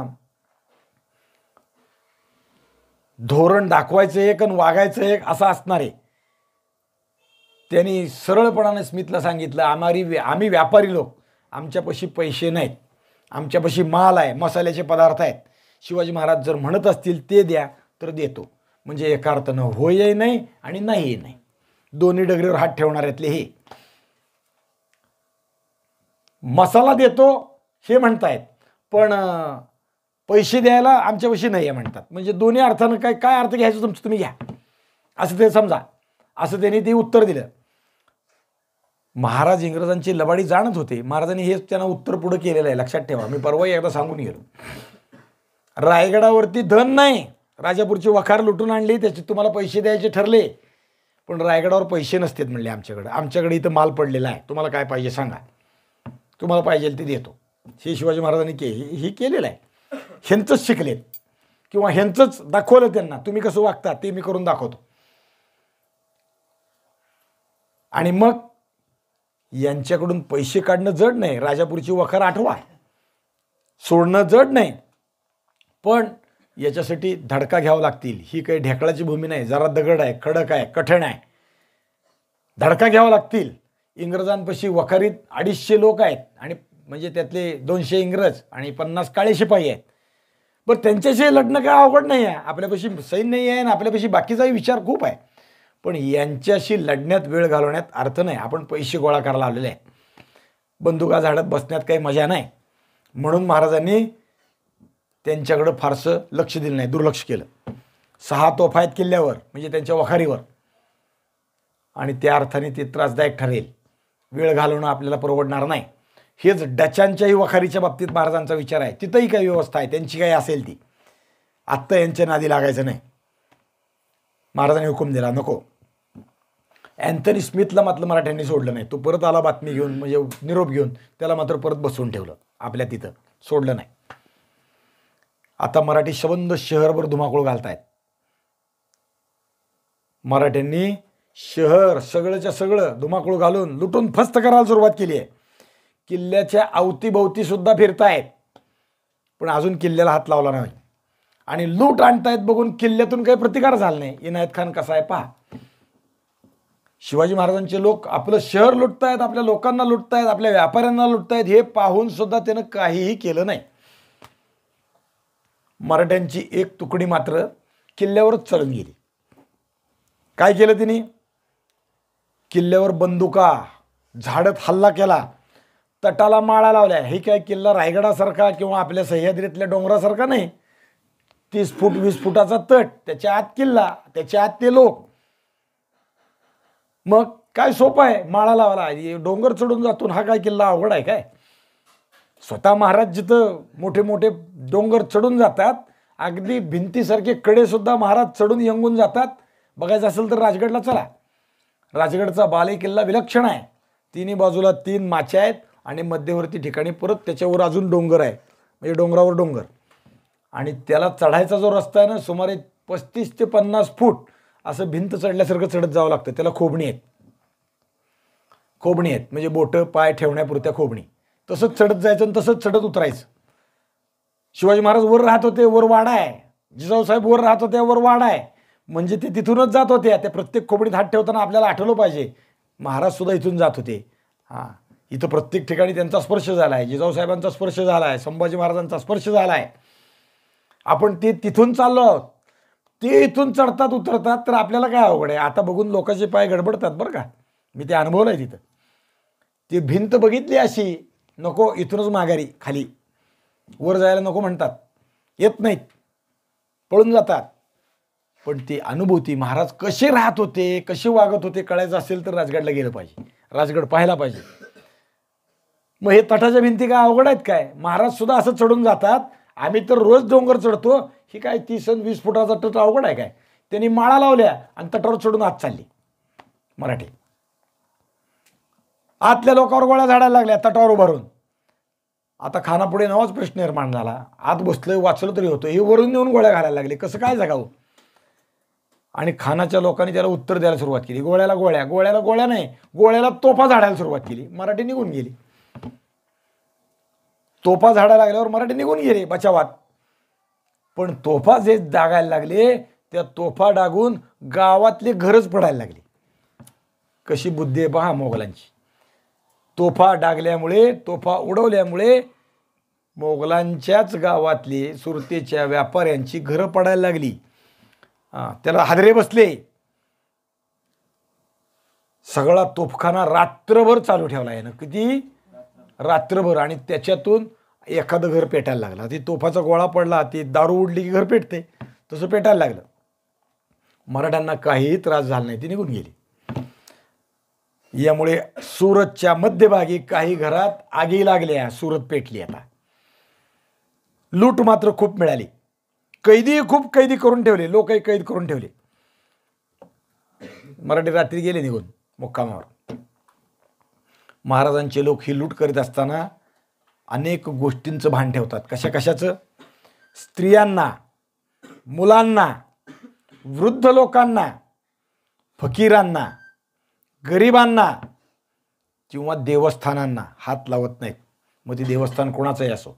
धोरण दाखवायचं एक आणि वागायचं एक असं असणारे. त्यांनी सरळपणाने स्मिथला सांगितलं, आम्ही व्यापारी लोक, आमच्यापाशी पैसे नाहीत, आमच्यापाशी माल आहे, मसाल्याचे पदार्थ आहेत. शिवाजी महाराज जर म्हणत असतील ते द्या तर देतो. म्हणजे एका अर्थानं होयही नाही आणि नाहीही नाही, दोन्ही डगरीवर हात ठेवणाऱ्यातले हे. मसाला देतो हे म्हणतायत, पण पैसे द्यायला आमच्यापाशी नाही आहे म्हणतात. म्हणजे दोन्ही अर्थानं काय अर्थ घ्यायचं तुमचं तुम्ही घ्या, असं ते समजा. असं त्यांनी ते उत्तर दिलं. महाराज इंग्रजांची लबाडी जाणत होते. महाराजांनी हेच त्यांना उत्तर पुढे केलेलं आहे, लक्षात ठेवा. मी परवाही एकदा सांगून गेलो, रायगडावरती धन नाही, राजापूरची वखार लुटून आणली, त्याचे तुम्हाला पैसे द्यायचे ठरले, पण रायगडावर पैसे नसतात म्हणले आमच्याकडे इथं माल पडलेला आहे, तुम्हाला काय पाहिजे सांगा, तुम्हाला पाहिजे ते देतो. हे शिवाजी महाराजांनी हे केलेलं आहे. ह्यांचंच शिकलेत किंवा ह्यांचंच दाखवलं त्यांना, तुम्ही कसं वागता ते मी करून दाखवतो. आणि मग यांच्याकडून पैसे काढणं जड नाही, राजापूरची वखार आठवा, सोडणं जड नाही, पण याच्यासाठी धडका घ्यावं लागतील. ही काही ढेकळाची भूमी नाही, जरा दगड आहे, खडक आहे, कठीण आहे, धडका घ्यावा लागतील. इंग्रजांपाशी वखारीत 250 लोक आहेत, आणि म्हणजे त्यातले 200 इंग्रज आणि 50 काळे शिपाई आहेत. पण त्यांच्याशी लढणं काय अवघड नाही आहे. आपल्यापाशी सैन्य आहे आणि आपल्यापाशी बाकीचाही विचार खूप आहे, पण यांच्याशी लढण्यात वेळ घालवण्यात अर्थ नाही. आपण पैसे गोळा करायला आलेले आहेत, बंदुका झाडत बसण्यात काही मजा नाही. म्हणून महाराजांनी त्यांच्याकडं फारसं लक्ष दिलं नाही, दुर्लक्ष केलं. 6 तोफा आहेत किल्ल्यावर, म्हणजे त्यांच्या वखारीवर. आणि त्या अर्थाने ते त्रासदायक ठरेल. वेळ घालवणं आपल्याला परवडणार नाही. हेच डचांच्याही वखारीच्या बाबतीत महाराजांचा विचार आहे. तिथंही काही व्यवस्था आहे, त्यांची काही असेल ती. आत्ता यांच्या नादी लागायचं नाही. महाराजांनी हुकूम दिला, नको. अँथनी स्मिथला मात्र मराठ्यांनी सोडलं नाही. तो परत आला बातमी घेऊन, म्हणजे निरोप घेऊन. त्याला मात्र परत बसवून ठेवलं आपल्या तिथं, सोडलं नाही. आता मराठी सबंध शहरभर धुमाकूळ घालतायत. मराठ्यांनी शहर सगळंच्या सगळं धुमाकूळ घालून लुटून फस्त करायला सुरुवात केली आहे. किल्ल्याच्या अवतीभोवती सुद्धा फिरतायत, पण अजून किल्ल्याला हात लावला नाही. आणि लूट आणतायत बघून किल्ल्यातून काही प्रतिकार झाला नाही. इनायत खान कसा आहे पहा. शिवाजी महाराजांचे लोक आपलं शहर लुटतायत, आपल्या लोकांना लुटतायत, आपल्या व्यापाऱ्यांना लुटतायत, हे पाहून सुद्धा त्यानं काहीही केलं नाही. मराठ्यांची एक तुकडी मात्र किल्ल्यावरच चढून गेली. काय केलं तिने? किल्ल्यावर बंदुका झाडत हल्ला केला, तटाला माळा लावल्या. हे काय किल्ला रायगडासारखा किंवा आपल्या सह्याद्रीतल्या डोंगरासारखा नाही. 30 फूट 20 फुटाचा तट, त्याच्या आत किल्ला, त्याच्या आत ते लोक. मग काय सोपं आहे माळा लावायला. डोंगर चढून जातो, हा काय किल्ला अवघड आहे काय? स्वतः महाराज जिथं मोठे मोठे डोंगर चढून जातात, अगदी भिंतीसारखे कडे सुद्धा महाराज चढून यंगून जातात. बघायचं असेल तर राजगडला चला. राजगडचा बाले किल्ला विलक्षण आहे. तिन्ही बाजूला 3 माच्या आहेत आणि मध्यवर्ती ठिकाणी परत त्याच्यावर अजून डोंगर आहे, म्हणजे डोंगरावर डोंगर. आणि त्याला चढायचा जो रस्ता आहे ना, सुमारे 35 ते 50 फूट असं भिंत चढल्यासारखं चढत जावं लागतं. त्याला खोबणी आहेत. खोबणी आहेत म्हणजे बोटं पाय ठेवण्यापुरत्या खोबणी. तसंच चढत जायचं आणि तसंच चढत उतरायचं. शिवाजी महाराज वर राहत होते, वर वाडा आहे. जिजाऊ साहेब वर राहत होते, वर वाडा आहे. म्हणजे ते तिथूनच जात होते. त्या प्रत्येक खोबणीत हात ठेवताना आपल्याला आठवलं पाहिजे महाराज सुद्धा इथून जात होते. हां, इथं प्रत्येक ठिकाणी त्यांचा स्पर्श झाला आहे. जिजाऊ साहेबांचा स्पर्श झाला आहे, संभाजी महाराजांचा स्पर्श झाला आहे. आपण ते तिथून चाललो आहोत. ते इथून चढतात उतरतात तर आपल्याला काय अवघड आहे. आता बघून लोकांचे पाय गडबडतात बरं का. मी ते अनुभवलं आहे तिथं. ती भिंत बघितली अशी, नको इथूनच माघारी खाली, वर जायला नको म्हणतात, येत नाहीत, पळून जातात. पण ती अनुभूती महाराज कसे राहत होते, कसे वागत होते कळायचं असेल तर राजगडला गेलं पाहिजे, राजगड पाहायला पाहिजे. मग हे तटाच्या भिंती काय अवघड आहेत काय? महाराज सुद्धा असं चढून जातात. आम्ही तर रोज डोंगर चढतो, ही काय 30 आणि 20 फुटाचा तट अवघड आहे काय? त्यांनी माळा लावल्या आणि तटावर चढून आत चालली मराठी. आतल्या लोकांवर गोळ्या झाडायला लागल्या तटावर उभारून. आता खानापुढे नवाच प्रश्न निर्माण झाला. आत बसलोय, वाचलं तरी होतं, हे वरून येऊन गोळ्या घालायला लागले, कसं काय जगावं? आणि खानाच्या लोकांनी त्याला उत्तर द्यायला सुरुवात केली. गोळ्याला गोळ्या, गोळ्याला गोळ्या नाही, गोळ्याला तोफा झाडायला सुरुवात केली. मराठी निघून गेली. तोफा झाडायला लागल्यावर मराठी निघून गेले बचावात. पण तोफा जे डागायला लागले, त्या तोफा डागून गावातले घरच पडायला लागले. कशी बुद्धी आहे पहा मोगलांची. तोफा डागल्यामुळे, तोफा उडवल्यामुळे मोगलांच्याच गावातली सुरतेच्या व्यापाऱ्यांची घरं पडायला लागली. त्याला हादरे बसले. सगळा तोफखाना रात्रभर चालू ठेवला आहे ना, किती रात्रभर. आणि त्याच्यातून एखादं घर पेटायला लागलं. ती तोफाचा गोळा पडला, ती दारू उडली की घर पेटते, तसं पेटायला लागलं. मराठ्यांना काहीही त्रास झाला नाही, ती निघून गेली. यामुळे सुरतच्या मध्यभागी काही घरात आगी लागल्या, सुरत पेटली. आता लूट मात्र खूप मिळाली. खूप कैदी करून ठेवले, लोकही कैद करून ठेवले. मराठी रात्री गेले निघून मुक्कामावर. महाराजांचे लोक ही लूट करीत असताना अनेक गोष्टींचं भान ठेवतात. कशा कशाचं? स्त्रियांना, मुलांना, वृद्ध लोकांना, फकीरांना, गरिबांना किंवा देवस्थानांना हात लावत नाहीत. मग ते देवस्थान कोणाचंही असो,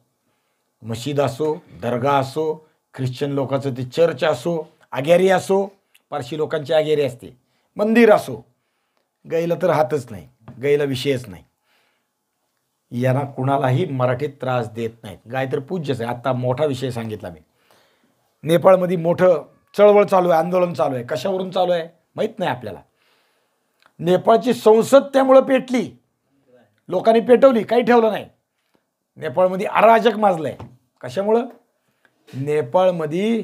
मशीद असो, दर्गा असो, ख्रिश्चन लोकांचं ते चर्च असो, आगेरी असो, पारशी लोकांची आगेरी असते, मंदिर असो, गाईला तर हातच नाही, गाईला विषयच नाही. यांना कुणालाही मराठीत त्रास देत नाहीत. गाय तर पूज्यच आहे. आता मोठा विषय सांगितला मी. नेपाळमध्ये मोठं चळवळ चालू आहे, आंदोलन चालू आहे. कशावरून चालू आहे माहीत नाही आपल्याला. नेपाळची संसद त्यामुळं पेटली, लोकांनी पेटवली, काही ठेवलं नाही. नेपाळमध्ये अराजक माजलंय. कशामुळं? नेपाळमध्ये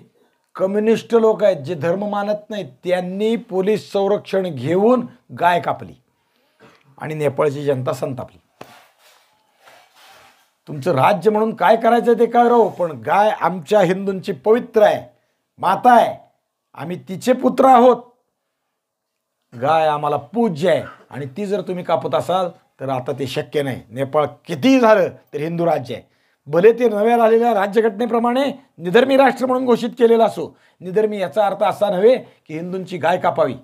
कम्युनिस्ट लोक आहेत जे धर्म मानत नाहीत, त्यांनी पोलीस संरक्षण घेऊन गाय कापली आणि नेपाळची जनता संतापली. तुमचं राज्य म्हणून काय करायचं ते काय राहू, पण गाय आमच्या हिंदूंची पवित्र आहे, माता आहे, आम्ही तिचे पुत्र आहोत. गाय आम्हाला पूज्य आहे आणि ती जर तुम्ही कापत असाल तर आता ते शक्य नाही. नेपाळ कितीही झालं तर हिंदू राज्य आहे. भले ते नव्या आलेल्या राज्यघटनेप्रमाणे निधर्मी राष्ट्र म्हणून घोषित केलेलं असो. निधर्मी याचा अर्थ असा नव्हे की हिंदूंची गाय कापावी.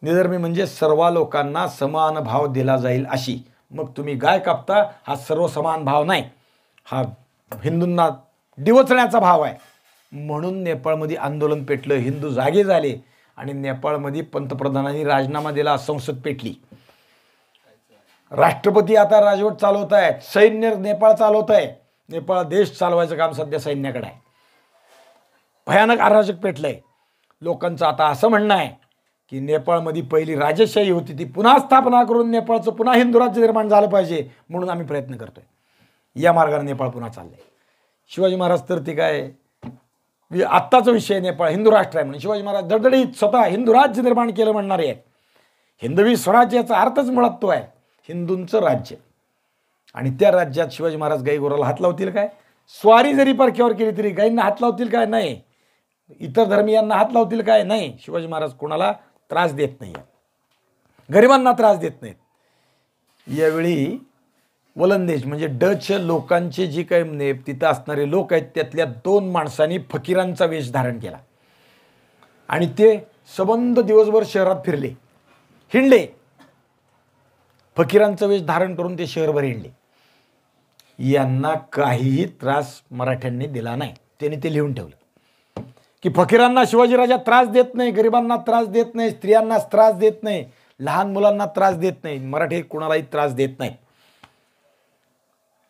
निधर्मी म्हणजे सर्व लोकांना समान भाव दिला जाईल अशी. मग तुम्ही गाय कापता, हा सर्व समान भाव नाही, हा हिंदूंना डिवचण्याचा भाव आहे. म्हणून नेपाळमध्ये आंदोलन पेटलं, हिंदू जागे झाले आणि नेपाळमध्ये पंतप्रधानांनी राजीनामा दिला, संसद पेटली. राष्ट्रपती आता राजवट चालवत आहेत, सैन्य नेपाळ चालवत आहे. नेपाळ देश चालवायचं काम सध्या सैन्याकडे आहे. भयानक अराजक पेटलंय. लोकांचं आता असं म्हणणं आहे की नेपाळमध्ये पहिली राजेशाही होती ती पुन्हा स्थापना करून नेपाळचं पुन्हा हिंदू राज्य निर्माण झालं पाहिजे, म्हणून आम्ही प्रयत्न करतोय. या मार्गाने नेपाळ पुन्हा चाललंय. शिवाजी महाराज तर ते काय आत्ताचा विषय, नेपाळ हिंदू राष्ट्र आहे म्हणून शिवाजी महाराज दडदडीत स्वतः हिंदू राज्य निर्माण केलं म्हणणारे आहेत. हिंदवी स्वराज्याचा अर्थच मुळात तो आहे, हिंदूंचं राज्य. आणि त्या राज्यात शिवाजी महाराज गाई गोराला हात लावतील काय? स्वारी जरी परक्यावर केली तरी गाईंना हात लावतील काय? नाही. इतर धर्मीयांना हात लावतील काय? नाही. शिवाजी महाराज कोणाला त्रास देत नाही, गरिबांना त्रास देत नाहीत. यावेळी वलंदेज म्हणजे डच लोकांचे जी काही तिथं असणारे लोक आहेत त्यातल्या 2 माणसांनी फकीरांचा वेश धारण केला आणि ते सबंध दिवसभर शहरात फिरले, हिंडले. फकीरांचा वेश धारण करून ते शहरभर हिंडले. यांना काहीही त्रास मराठ्यांनी दिला नाही. त्यांनी ते लिहून ठेवलं की फकीरांना शिवाजीराजा त्रास देत नाही, गरिबांना त्रास देत नाही, स्त्रियांना त्रास देत नाही, लहान मुलांना त्रास देत नाही, मराठी कुणालाही त्रास देत नाही.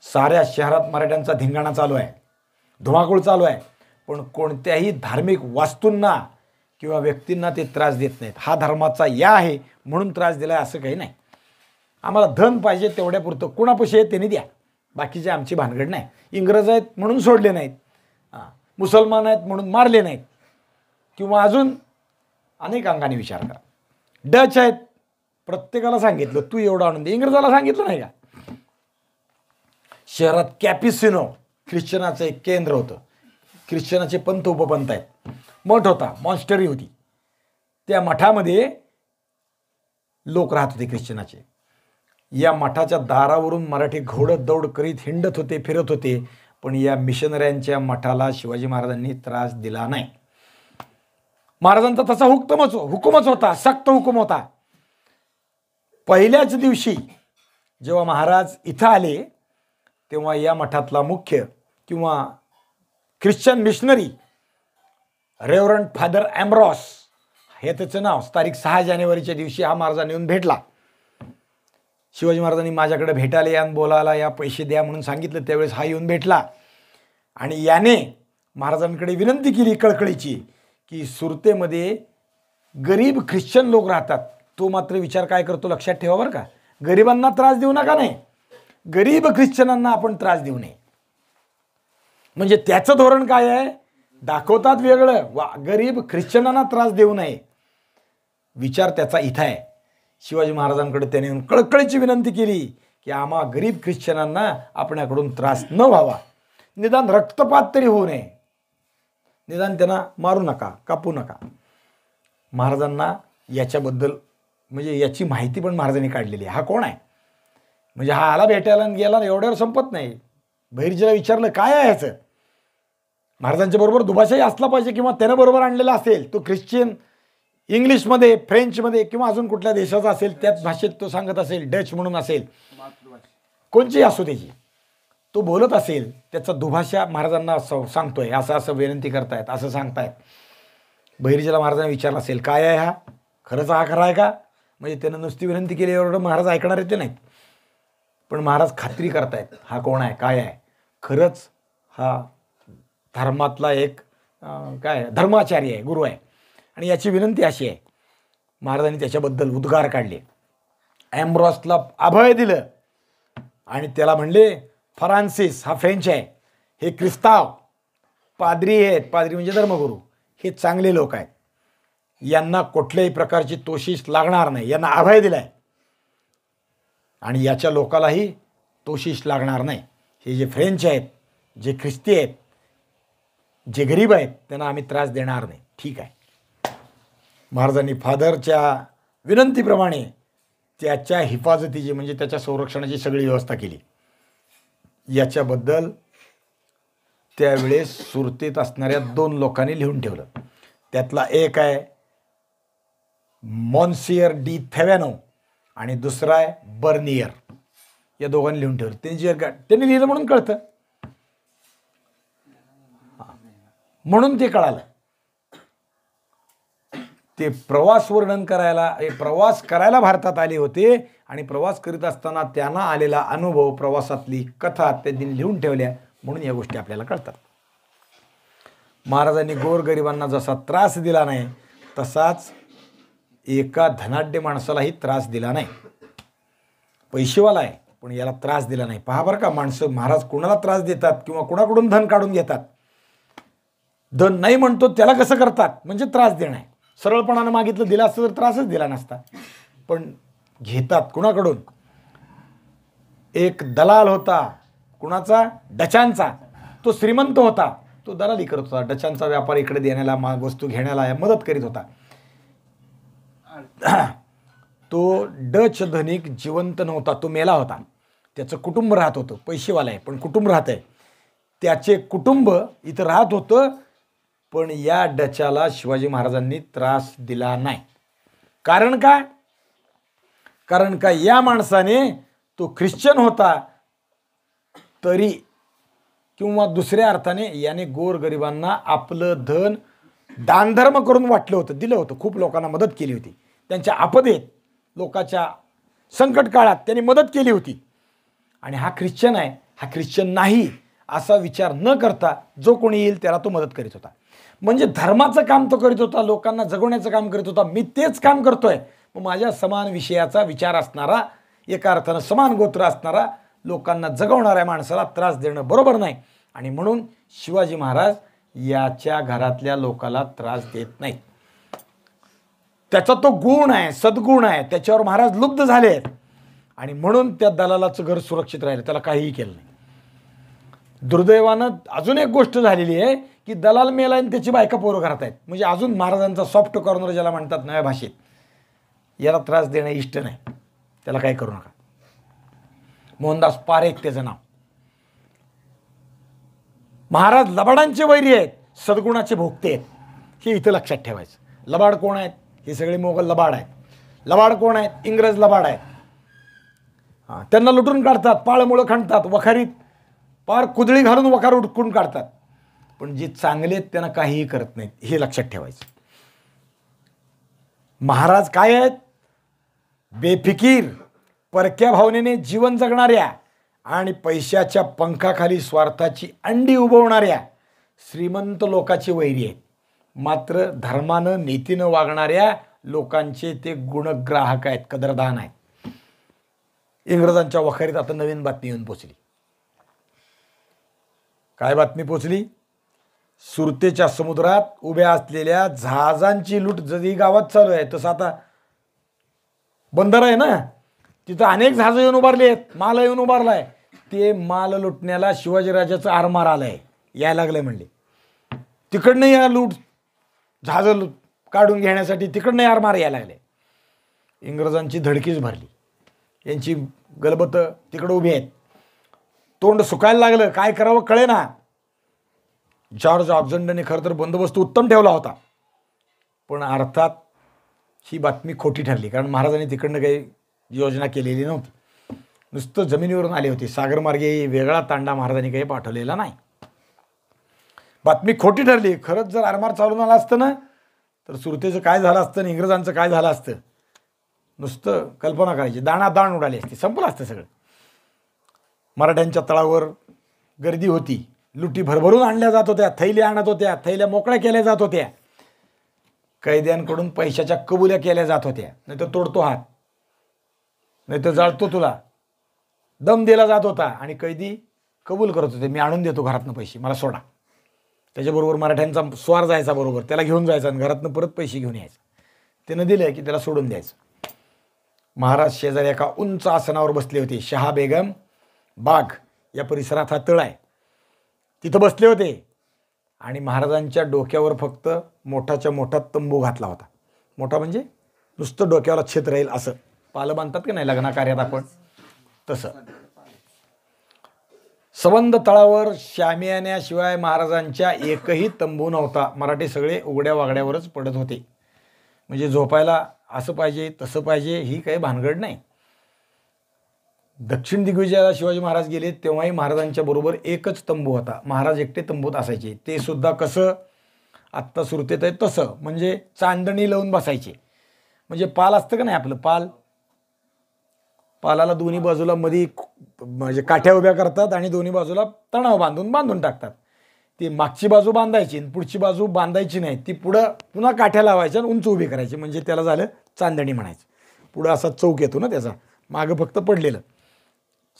साऱ्या शहरात मराठ्यांचा धिंगाणा चालू आहे, धुमाकूळ चालू आहे, पण कोणत्याही धार्मिक वास्तूंना किंवा व्यक्तींना ते त्रास देत नाहीत. हा धर्माचा या आहे म्हणून त्रास दिला असं काही नाही. आम्हाला धन पाहिजे तेवढ्यापुरतं, कुणापाशी आहे त्यांनी द्या, बाकीचे आमची भानगड नाही. इंग्रज आहेत म्हणून सोडले नाहीत, मुसलमान आहेत म्हणून मारले नाहीत, किंवा अजून अनेक अंगाने विचार करा. डच आहेत, प्रत्येकाला सांगितलं तू एवढं आणून दे, इंग्रजाला सांगितलं नाही का? शहरात कॅपिसिनो ख्रिश्चनाचं एक केंद्र होतं, ख्रिश्चनाचे पंथ उपपंथ आहेत, मठ होता, मॉन्स्टरी होती. त्या मठामध्ये लोक राहत होते ख्रिश्चनाचे. या मठाच्या दारावरून मराठी घोडत दौड करीत हिंडत होते, फिरत होते, पण या मिशनऱ्यांच्या मठाला शिवाजी महाराजांनी त्रास दिला नाही. महाराजांचा तसा हुकुमच होता, सक्त हुकुम होता. पहिल्याच दिवशी जेव्हा महाराज इथं आले तेव्हा या मठातला मुख्य किंवा ख्रिश्चन मिशनरी रेव्हरंड फादर ॲम्ब्रॉस हे त्याचं नाव, तारीख 6 जानेवारीच्या दिवशी हा महाराजांनी येऊन भेटला. शिवाजी महाराजांनी माझ्याकडे भेटायला या, बोलायला या, पैसे द्या म्हणून सांगितलं. त्यावेळेस हा येऊन भेटला आणि याने महाराजांकडे विनंती केली कळकळीची की सुरतेमध्ये गरीब ख्रिश्चन लोक राहतात, तो मात्र विचार काय करतो लक्षात ठेवा बरं का. गरिबांना त्रास देऊ नका, नाही, गरीब ख्रिश्चनांना आपण त्रास देऊ नये. म्हणजे त्याचं धोरण काय आहे, दाखवतात वेगळं, गरीब ख्रिश्चनांना त्रास देऊ नये. विचार त्याचा इथं आहे. शिवाजी महाराजांकडे त्याने कळकळीची विनंती केली की आम्हा गरीब ख्रिश्चनांना आपल्याकडून त्रास न व्हावा, निदान रक्तपात तरी होऊ नये, निदान त्यांना मारू नका, कापू नका. महाराजांना याच्याबद्दल म्हणजे याची माहिती पण महाराजांनी काढलेली आहे. हा कोण आहे म्हणजे हा आला भेटायला गेला एवढ्यावर संपत नाही. बहिर्जीला विचारलं काय आहे ह्याचं. महाराजांच्या बरोबर दुभाषाही असला पाहिजे किंवा त्यानं बरोबर आणलेला असेल, तो ख्रिश्चन इंग्लिशमध्ये, फ्रेंचमध्ये किंवा अजून कुठल्या देशाचा असेल, त्याच भाषेत तो सांगत असेल, डच म्हणून असेल, कोणची असो त्याची, तो बोलत असेल, त्याचा दुभाषा महाराजांना सांगतोय, असं असं विनंती करतायत, असं सांगतायत. बहिर्जीला महाराजांनी विचारलं असेल काय आहे हा, खरंच हा खरा आहे का, म्हणजे त्यानं नुसती विनंती केली एवढं महाराज ऐकणार येते नाहीत. पण महाराज खात्री करतायत हा कोण आहे, काय आहे, खरंच हा धर्मातला एक काय धर्माचार्य आहे, गुरु आहे. आणि याची विनंती अशी आहे. महाराजांनी त्याच्याबद्दल उद्गार काढले, ॲम्ब्रॉसला अभय दिलं आणि त्याला म्हणले फ्रान्सिस हा फ्रेंच आहे, हे ख्रिस्ताव पाद्री आहेत, पाद्री म्हणजे धर्मगुरू, हे चांगले लोक आहेत. यांना कुठल्याही प्रकारची तोशिष लागणार नाही, यांना अभय दिलाय आणि याच्या लोकालाही तोशिष लागणार नाही. हे जे फ्रेंच आहेत, जे ख्रिस्ती आहेत, जे गरीब आहेत, त्यांना आम्ही त्रास देणार नाही. ठीक आहे. महाराजांनी फादरच्या विनंतीप्रमाणे त्याच्या हिफाजतीची म्हणजे त्याच्या संरक्षणाची सगळी व्यवस्था केली. याच्याबद्दल त्यावेळेस सुरतेत असणाऱ्या 2 लोकांनी लिहून ठेवलं. त्यातला एक आहे मॉन्सियर डी थेवॅनो आणि दुसरा आहे बर्नियर. या दोघांनी लिहून ठेवलं. त्यांनी लिहिलं म्हणून कळतं, म्हणून ते कळालं. ते प्रवास वर्णन करायला, प्रवास करायला भारतात आले होते आणि प्रवास करीत असताना त्यांना आलेला अनुभव, प्रवासातली कथा त्यांनी लिहून ठेवल्या, म्हणून या गोष्टी आपल्याला कळतात. महाराजांनी गोरगरिबांना जसा त्रास दिला नाही तसाच एका धनाढ्य माणसालाही त्रास दिला नाही. पैसेवाला आहे पण याला त्रास दिला नाही. पहा बरं का, माणसं महाराज कोणाला त्रास देतात किंवा कोणाकडून धन काढून घेतात. धन नाही म्हणतो त्याला कसं करतात, म्हणजे त्रास देणं आहे. सरळपणानं मागितलं दिलं असतं तर त्रासच दिला नसता, पण घेतात कुणाकडून. एक दलाल होता, कुणाचा, डचांचा. तो श्रीमंत होता, तो दलाली करत होता. डचांचा व्यापार इकडे देण्याला, वस्तू घेण्याला मदत करीत होता. तो डच धनिक जिवंत नव्हता, तो मेला होता. त्याचं कुटुंब राहत होतं. पैसेवाला आहे पण कुटुंब राहत आहे. त्याचे कुटुंब इथं राहत होतं, पण या डचाला शिवाजी महाराजांनी त्रास दिला नाही. कारण काय? कारण का या माणसाने, तो ख्रिश्चन होता तरी किंवा दुसऱ्या अर्थाने याने गोरगरिबांना आपलं धन दानधर्म करून वाटलं होतं, दिलं होतं. खूप लोकांना मदत केली होती. त्यांच्या आपदेत, लोकांच्या संकट काळात त्यांनी मदत केली होती. आणि हा ख्रिश्चन आहे, हा ख्रिश्चन नाही असा विचार न करता जो कोणी येईल त्याला तो मदत करीत होता. म्हणजे धर्माचं काम तो करीत होता, लोकांना जगवण्याचं काम करीत होता. मी तेच काम करतोय, मग माझ्या समान विषयाचा विचार असणारा, एका अर्थानं समान गोत्र असणारा, लोकांना जगवणाऱ्या माणसाला त्रास देणं बरोबर नाही. आणि म्हणून शिवाजी महाराज याच्या घरातल्या लोकाला त्रास देत नाहीत. त्याचा तो गुण आहे, सद्गुण आहे. त्याच्यावर महाराज लुब्ध झाले आहेत आणि म्हणून त्या दलालाचं घर सुरक्षित राहिलं, त्याला काहीही केलं नाही. दुर्दैवानं अजून एक गोष्ट झालेली आहे की दलाल मेला आणि त्याची बायका पोरं घरात आहेत. म्हणजे अजून महाराजांचा सॉफ्ट कॉर्नर ज्याला म्हणतात नव्या भाषेत, याला त्रास देणं इष्ट नाही, त्याला काही करू नका. मोहनदास पारेख त्याचं नाव. महाराज लबाडांचे वैरी आहेत, सद्गुणाचे भोगते आहेत, हे इथं लक्षात ठेवायचं. लबाड कोण आहेत? हे सगळे मोगल लबाड आहेत. लबाड कोण आहेत? इंग्रज लबाड आहेत. त्यांना लुटून काढतात, पाळमुळं खणतात, वखारीत पार कुदळी घालून वखार उडकून काढतात. पण जे चांगले आहेत त्यांना काहीही करत नाहीत, हे लक्षात ठेवायचं. महाराज काय आहेत? बेफिकीर, परक्या भावनेने जीवन जगणाऱ्या आणि पैशाच्या पंखाखाली स्वार्थाची अंडी उभवणाऱ्या श्रीमंत लोकांचे वैरी आहेत. मात्र धर्मानं, नीतीनं वागणाऱ्या लोकांचे ते गुणग्राहक आहेत, कदरदान आहेत. इंग्रजांच्या वखारीत आता नवीन बातमी येऊन पोचली. काय बातमी पोचली? सुरतेच्या समुद्रात उभ्या असलेल्या जहाजांची लूट जरी गावात चालू आहे, तसं आता बंदर आहे ना, तिथं अनेक जहाजं येऊन उभारली आहेत, माल येऊन उभारला आहे. ते माल लुटण्याला शिवाजीराजाचं आरमार आलंय, यायला लागलंय. म्हणले तिकडनं या लूट जहाजं काढून घेण्यासाठी तिकडनं आरमार यायला लागले. इंग्रजांची धडकीच भरली. यांची गलबतं तिकडं उभी आहेत. तोंड सुकायला लागलं, काय करावं कळेना. जॉर्ज ऑक्झंडने खरं तर बंदोबस्त उत्तम ठेवला होता, पण अर्थात ही बातमी खोटी ठरली. कारण महाराजांनी तिकडनं काही योजना केलेली नव्हती, नुसतं जमिनीवरून आले होते. सागरमार्गे वेगळा तांडा महाराजांनी काही पाठवलेला नाही. बातमी खोटी ठरली. खरंच जर आरमार चालून आला असतं ना, तर सुरतेचं काय झालं असतं, इंग्रजांचं काय झालं असतं, नुसतं कल्पना करायची. दाण उडाली असती, संपलं असतं सगळं. मराठ्यांच्या तळावर गर्दी होती, लुटी भरभरून आणल्या जात होत्या, थैल्या आणत होत्या, थैल्या मोकळ्या केल्या जात होत्या, कैद्यांकडून पैशाच्या कबुल्या केल्या जात होत्या. नाही तर तोडतो हात, नाही तर जाळतो तुला, दम दिला जात होता. आणि कैदी कबूल करत होते, मी आणून देतो घरातनं पैसे, मला सोडा. त्याच्याबरोबर मराठ्यांचा स्वार जायचा बरोबर, त्याला घेऊन जायचा आणि घरातनं परत पैसे घेऊन यायचं. त्यानं दिलं की त्याला सोडून द्यायचं. महाराज शेजारी एका उंच आसनावर बसले होते. शहा बेगम बाग या परिसरात हा तळ आहे, तिथं बसले होते आणि महाराजांच्या डोक्यावर फक्त मोठाच्या मोठा तंबू घातला होता. मोठा म्हणजे नुसतं डोक्याला छत राहील असं, पालं बांधतात की नाही लग्नाकार्यात आपण, तसं. सबंध तळावर शामियान्याशिवाय महाराजांच्या एकही तंबू नव्हता. मराठी सगळे उघड्या वागड्यावरच पडत होते. म्हणजे झोपायला असं पाहिजे तसं पाहिजे ही काही भानगड नाही. दक्षिण दिग्विजयाला शिवाजी महाराज गेले तेव्हाही महाराजांच्या बरोबर एकच तंबू होता. महाराज एकटे तंबूत असायचे. ते सुद्धा कसं आत्ता सुरतेत आहे तसं, म्हणजे चांदणी लावून बसायचे. म्हणजे पाल असतं का नाही आपलं पाल, पालाला दोन्ही बाजूला मध्ये म्हणजे काठ्या उभ्या करतात आणि दोन्ही बाजूला तणाव बांधून टाकतात. ती मागची बाजू बांधायची आणि पुढची बाजू बांधायची नाही, ती पुढं पुन्हा काठ्या लावायच्या आणि उंच उभी करायची, म्हणजे त्याला झालं चांदणी म्हणायचं. पुढं असा चौक येतो ना त्याचा, मागं फक्त पडलेलं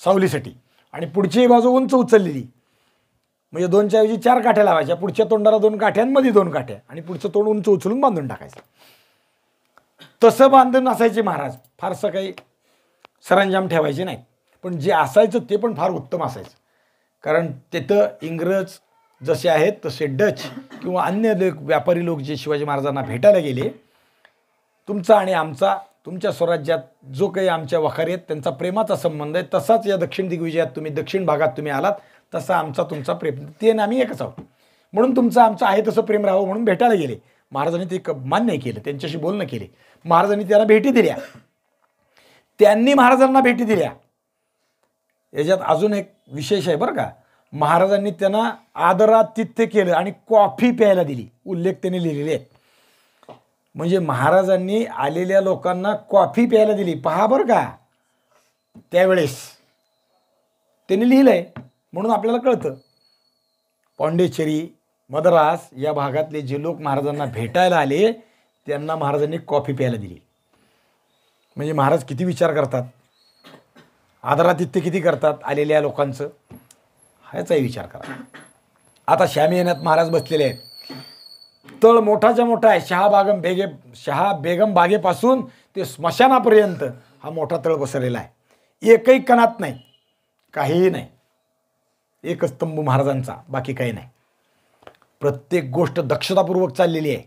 सावलीसाठी, आणि पुढची बाजू उंच उचललेली, म्हणजे 2च्या ऐवजी 4 काठ्या लावायच्या. पुढच्या तोंडाला 2 काठ्या आणि मध्ये 2 काठ्या आणि पुढचं तोंड उंच उचलून बांधून टाकायचं. तसं बांधून असायचे महाराज. फारसं काही सरंजाम ठेवायचे नाहीत, पण जे असायचं ते पण फार उत्तम असायचं. कारण तिथं इंग्रज जसे आहेत तसे डच किंवा अन्य व्यापारी लोक जे शिवाजी महाराजांना भेटायला गेले, तुमचा आणि आमचा तुमच्या स्वराज्यात जो काही आमच्या वखारी आहेत त्यांचा प्रेमाचा संबंध आहे, तसाच या दक्षिण दिग्विजयात तुम्ही दक्षिण भागात तुम्ही आलात तसा आमचा तुमचा प्रेम, ते आम्ही एकच आहोत, म्हणून तुमचं आमचं आहे तसं प्रेम राहावं म्हणून भेटायला गेले. महाराजांनी ते मान्य केलं, त्यांच्याशी बोलणं केले. महाराजांनी त्याला भेटी दिल्या, त्यांनी महाराजांना भेटी दिल्या. याच्यात अजून एक विशेष आहे बरं का, महाराजांनी त्यांना आदरातिथ्य केलं आणि कॉफी प्यायला दिली. उल्लेख त्यांनी लिहिलेले आहेत. म्हणजे महाराजांनी आलेल्या लोकांना कॉफी प्यायला दिली. पहा बरं का, त्यावेळेस त्यांनी लिहिलंय म्हणून आपल्याला कळतं. पॉंडिचेरी, मद्रास या भागातले जे लोक महाराजांना भेटायला आले त्यांना महाराजांनी कॉफी प्यायला दिली. म्हणजे महाराज किती विचार करतात, आदरातिथ्य किती करतात आलेल्या लोकांचं, ह्याचाही विचार करा. आता शामियान्यात महाराज बसलेले आहेत. तळ मोठाच्या मोठा आहे. शहा बेगम बागेपासून ते स्मशानापर्यंत हा मोठा तळ पसरलेला आहे. एकही कणात नाही, काहीही नाही. एकच तंबू महाराजांचा, बाकी काही नाही. प्रत्येक गोष्ट दक्षतापूर्वक चाललेली आहे.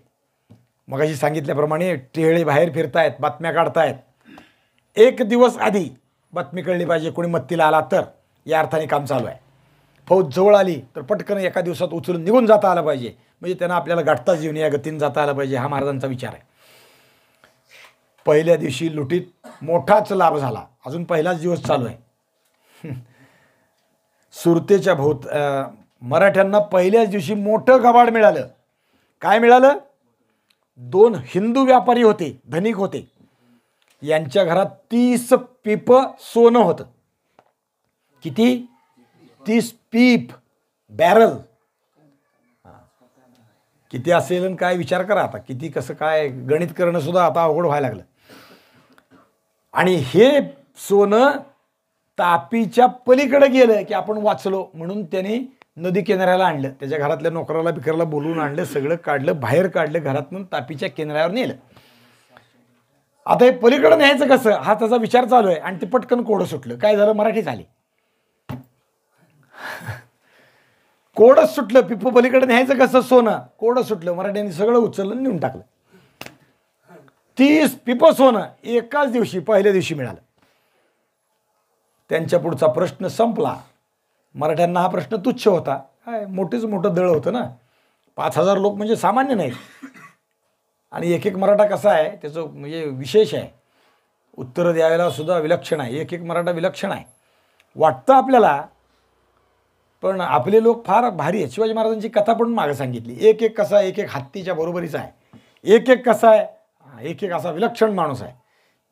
मगाशी सांगितल्याप्रमाणे टेहळे बाहेर फिरतायत, बातम्या काढतायत. 1 दिवस आधी बातमी कळली पाहिजे, कोणी मत्तीला आला तर, या अर्थाने काम चालू आहे. फौज जवळ आली तर पटकन एका दिवसात उचलून निघून जाता आलं पाहिजे, म्हणजे त्यांना आपल्याला गाठताच येऊन या गतीने जाता आलं पाहिजे, हा महाराजांचा विचार आहे. पहिल्या दिवशी लुटीत मोठाच लाभ झाला. अजून पहिलाच दिवस चालू आहे. सुरतेच्या मराठ्यांना पहिल्याच दिवशी मोठं कबाड मिळालं. काय मिळालं? 2 हिंदू व्यापारी होते, धनिक होते. यांच्या घरात 30 पीप सोनं होतं. किती? 30 पीप, बॅरल. किती असेल आणि काय विचार करा आता, किती कसं काय गणित करणं सुद्धा आता अवघड व्हायला लागलं. आणि हे सोनं तापीच्या पलीकडे गेलं की आपण वाचलो म्हणून त्याने नदी किनाऱ्याला आणलं. त्याच्या घरातल्या नोकराला बिकराला बोलवून आणलं, सगळं काढलं, बाहेर काढलं घरातून, तापीच्या किनाऱ्यावर नेलं. आता हे पलीकडे न्यायचं कसं, हा त्याचा विचार चालू आहे. आणि ते पटकन कोडं सुटलं. काय झालं? मराठी झाली. कोडच सुटलं. पिप्पू पलीकडे न्यायचं कसं सोनं, कोडं सुटलं. मराठ्यांनी सगळं उचललं, नेऊन टाकलं. 30 पिप सोनं एकाच दिवशी, पहिल्या दिवशी मिळालं. त्यांच्या पुढचा प्रश्न संपला. मराठ्यांना हा प्रश्न तुच्छ होता. काय मोठेच मोठं दळ होतं ना, 5000 लोक म्हणजे सामान्य नाहीत. आणि एक मराठा कसा आहे त्याचं म्हणजे विशेष आहे, उत्तर द्यायला सुद्धा विलक्षण आहे. एक मराठा विलक्षण आहे वाटतं आपल्याला, पण आपले लोक फार भारी आहेत. शिवाजी महाराजांची कथा पण मागे सांगितली. एक कसा, एक हत्तीच्या बरोबरीचा आहे. एक कसा आहे, एक असा विलक्षण माणूस आहे.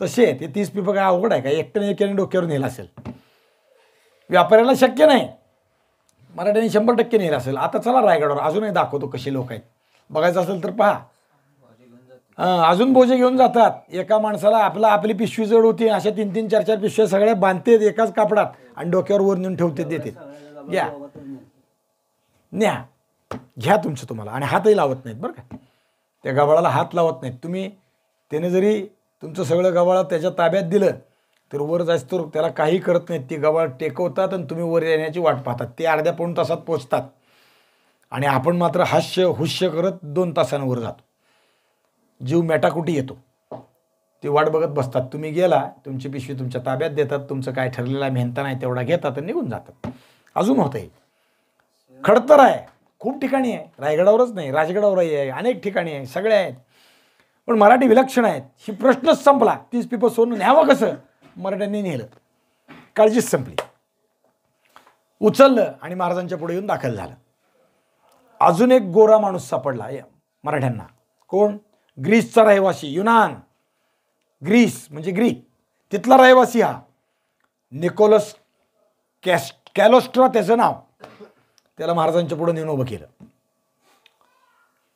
तसे ते 30 पिप काय अवघड आहे का? एकट्याने एकाने डोक्यावर नेला असेल. व्यापाऱ्याला शक्य नाही, मराठ्यांनी 100% नेला असेल. आता चला रायगडावर, अजूनही दाखवतो कसे लोक आहेत. बघायचं असेल तर पहा. अजून बोजे घेऊन जातात. एका माणसाला आपली पिशवी जड होती, अशा 3-3, 4-4 पिशव्या सगळ्या बांधतेत एकाच कापडात आणि डोक्यावर वर नेऊन ठेवते, देते, घ्या न्या. घ्या तुमचं तुम्हाला, आणि हातही लावत नाहीत बरं का, त्या गबाळाला हात लावत नाहीत तुम्ही. त्याने जरी तुमचं सगळं गबाळ त्याच्या ताब्यात दिलं तर वर जायचं तर त्याला काही करत नाहीत. ते गबाळ टेकवतात आणि तुम्ही वर येण्याची वाट पाहतात. ते अर्ध्या पाऊण तासात पोचतात आणि आपण मात्र हास्य हुश्य करत 2 तासांवर जातो. जीव मेटाकुटी येतो. ते वाट बघत बसतात. तुम्ही गेला, तुमची पिशवी तुमच्या ताब्यात देतात, तुमचं काय ठरलेला मेहनता नाही तेवढा घेतात आणि निघून जातात. अजून होतं आहे, खडतर आहे, खूप ठिकाणी आहे, रायगडावरच नाही, राजगडावरही आहे, अनेक ठिकाणी आहे, सगळे आहेत. पण मराठी विलक्षण आहेत. ही प्रश्नच संपला. 30 पिपं सोनं न्यावं कसं, मराठ्यांनी नेलं, काळजीच संपली. उचललं आणि महाराजांच्या पुढे येऊन दाखल झालं. अजून एक गोरा माणूस सापडला मराठ्यांना. कोण? ग्रीसचा रहिवासी, युनान, ग्रीस म्हणजे ग्रीक, तिथला रहिवासी हा निकोलस कॅलोस्ट्रा त्याचं नाव. त्याला महाराजांच्या पुढे नेऊन उभं केलं.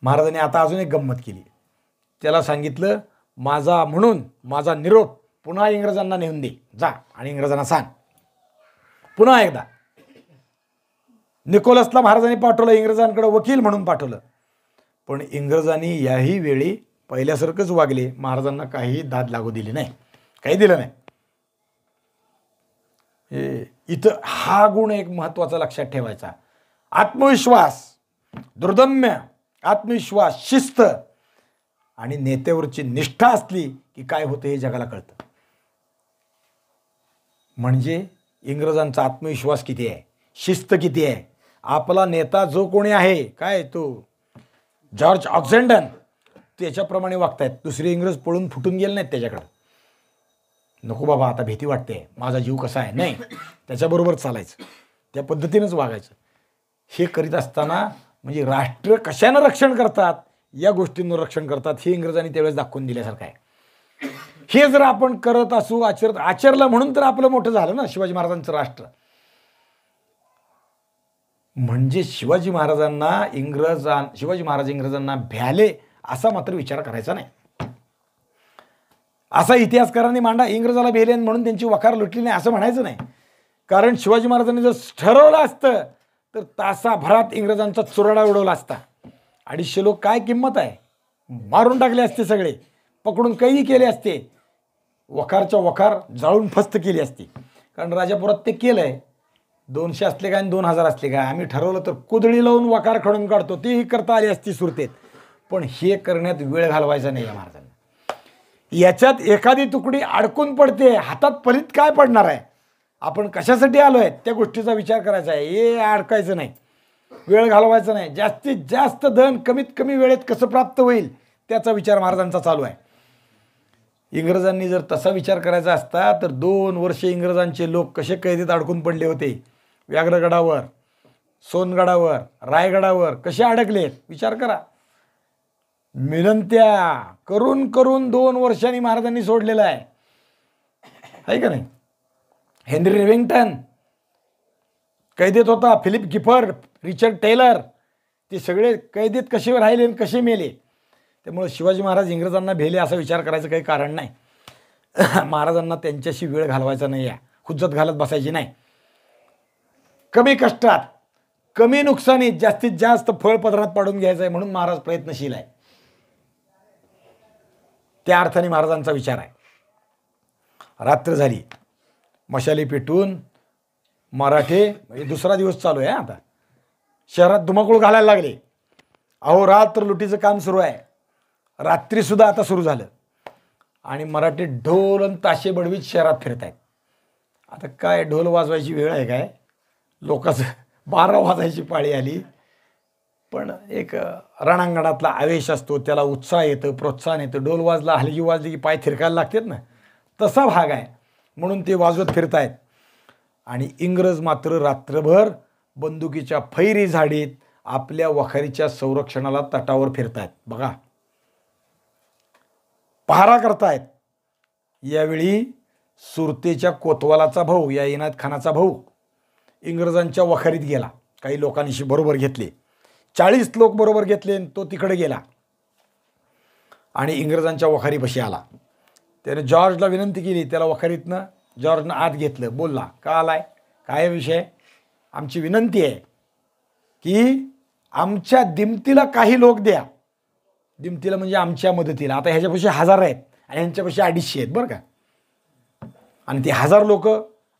महाराजांनी आता अजून एक गंमत केली. त्याला सांगितलं, माझा निरोप पुन्हा इंग्रजांना नेऊन दे, जा आणि इंग्रजांना सांग. पुन्हा एकदा निकोलसला महाराजांनी पाठवलं, इंग्रजांकडे वकील म्हणून पाठवलं. पण इंग्रजांनी याही वेळी पहिल्यासारखंच वागले. महाराजांना काही दाद लागू दिली नाही, काही दिलं नाही. इथं हा गुण एक महत्त्वाचा लक्षात ठेवायचा. आत्मविश्वास, दुर्दम्य आत्मविश्वास, शिस्त आणि नेत्यावरची निष्ठा असली की काय होतं हे जगाला कळतं. म्हणजे इंग्रजांचा आत्मविश्वास किती आहे, शिस्त किती आहे. आपला नेता जो कोणी आहे, काय तो जॉर्ज ऑक्झेंडन, त्याच्याप्रमाणे वागतायत. दुसरे इंग्रज पळून फुटून गेले नाहीत त्याच्याकडं. नको बाबा आता भीती वाटते, माझा जीव कसा आहे, नाही, त्याच्याबरोबर चालायचं, त्या पद्धतीनंच वागायचं. हे करीत असताना म्हणजे राष्ट्र कशानं रक्षण करतात, या गोष्टींवर रक्षण करतात, हे इंग्रजांनी त्यावेळेस दाखवून दिल्यासारखं आहे. हे जर आपण करत असू, आचरलं म्हणून तर आपलं मोठं झालं ना शिवाजी महाराजांचं राष्ट्र. म्हणजे शिवाजी महाराज इंग्रजांना भ्याले असा मात्र विचार करायचा नाही. असा इतिहासकारांनी मांडा, इंग्रजाला भेले म्हणून त्यांची वकार लुटली नाही असं म्हणायचं नाही. कारण शिवाजी महाराजांनी जर ठरवलं असतं तर तासाभरात इंग्रजांचा चुराडा उडवला असता. 250 लोक काय किंमत आहे, मारून टाकले असते, सगळे पकडून कैदी केले असते, वकारच्या वकार जाळून फस्त केली असती. कारण राजापुरात ते केलंय. 200 असले काय आणि 2000 असले काय, आम्ही ठरवलं तर कुदळी लावून वकार खडून काढतो, तेही करता आली असती सुरतेत. पण हे करण्यात वेळ घालवायचा नाही या महाराजांना. याच्यात एखादी तुकडी अडकून पडते, हातात पलीत काय पडणार आहे, आपण कशासाठी आलो आहे त्या गोष्टीचा विचार करायचा आहे. हे अडकायचं नाही, वेळ घालवायचा नाही. जास्तीत जास्त धन कमीत कमी वेळेत कसं प्राप्त होईल त्याचा विचार महाराजांचा चालू आहे. इंग्रजांनी जर तसा विचार करायचा असता तर 2 वर्षे इंग्रजांचे लोक कसे कैदेत अडकून पडले होते, व्याघ्रगडावर, सोनगडावर, रायगडावर कसे अडकलेत विचार करा. विनंत्या करून करून 2 वर्षांनी महाराजांनी सोडलेलं आहे का नाही. हेनरी रेव्हिंग्टन कैदेत होता, फिलिप गिफर्ड, रिचर्ड टेलर, ते सगळे कैदेत कसे राहिले आणि कसे मेले. त्यामुळे शिवाजी महाराज इंग्रजांना भेले असा विचार करायचं काही कारण नाही. महाराजांना त्यांच्याशी वेळ घालवायचा नाही, हुज्जत घालत बसायची नाही. कमी कष्टात, कमी नुकसानीत जास्तीत जास्त फळ पदरात पाडून घ्यायचं आहे म्हणून महाराज प्रयत्नशील आहे. त्या अर्थाने महाराजांचा विचार आहे. रात्र झाली, मशाली पेटून मराठे, म्हणजे दुसरा दिवस चालू आहे आता, शहरात धुमाकूळ घालायला लागले. अहोरात्र लुटीचं काम सुरू आहे. रात्रीसुद्धा आता सुरू झालं आणि मराठी ढोल आणि ताशे बडवीत शहरात फिरत आहेत. आता काय ढोल वाजवायची वेळ आहे काय, लोकांचं 12 वाजायची पाळी आली. पण एक रणांगणातला आवेश असतो, त्याला उत्साह येतं, प्रोत्साहन येतं. ढोल वाजला, हलगी वाजली की पाय थिरकायला लागतात ना, तसा भाग आहे. म्हणून ते वाजवत फिरतायत. आणि इंग्रज मात्र रात्रभर बंदुकीच्या फैरी झाडीत आपल्या वखारीच्या संरक्षणाला तटावर फिरतायत. बघा, पहारा करतायत. यावेळी सुरतेच्या कोतवालाचा भाऊ, या इनायत खानाचा भाऊ इंग्रजांच्या वखारीत गेला. काही लोकांशी बरोबर घेतले, 40 लोक बरोबर घेतले. तो तिकडे गेला आणि इंग्रजांच्या वखारीपाशी आला. त्याने जॉर्जला विनंती केली. त्याला वखारीतनं जॉर्जनं आत घेतलं. बोलला, का आलाय, काय विषय, आमची विनंती आहे की आमच्या दिमतीला काही लोक द्या. दिमतीला म्हणजे आमच्या मदतीला. आता ह्याच्यापाशी 1000 आहेत आणि ह्यांच्यापाशी 250 आहेत बरं का. आणि ती 1000 लोक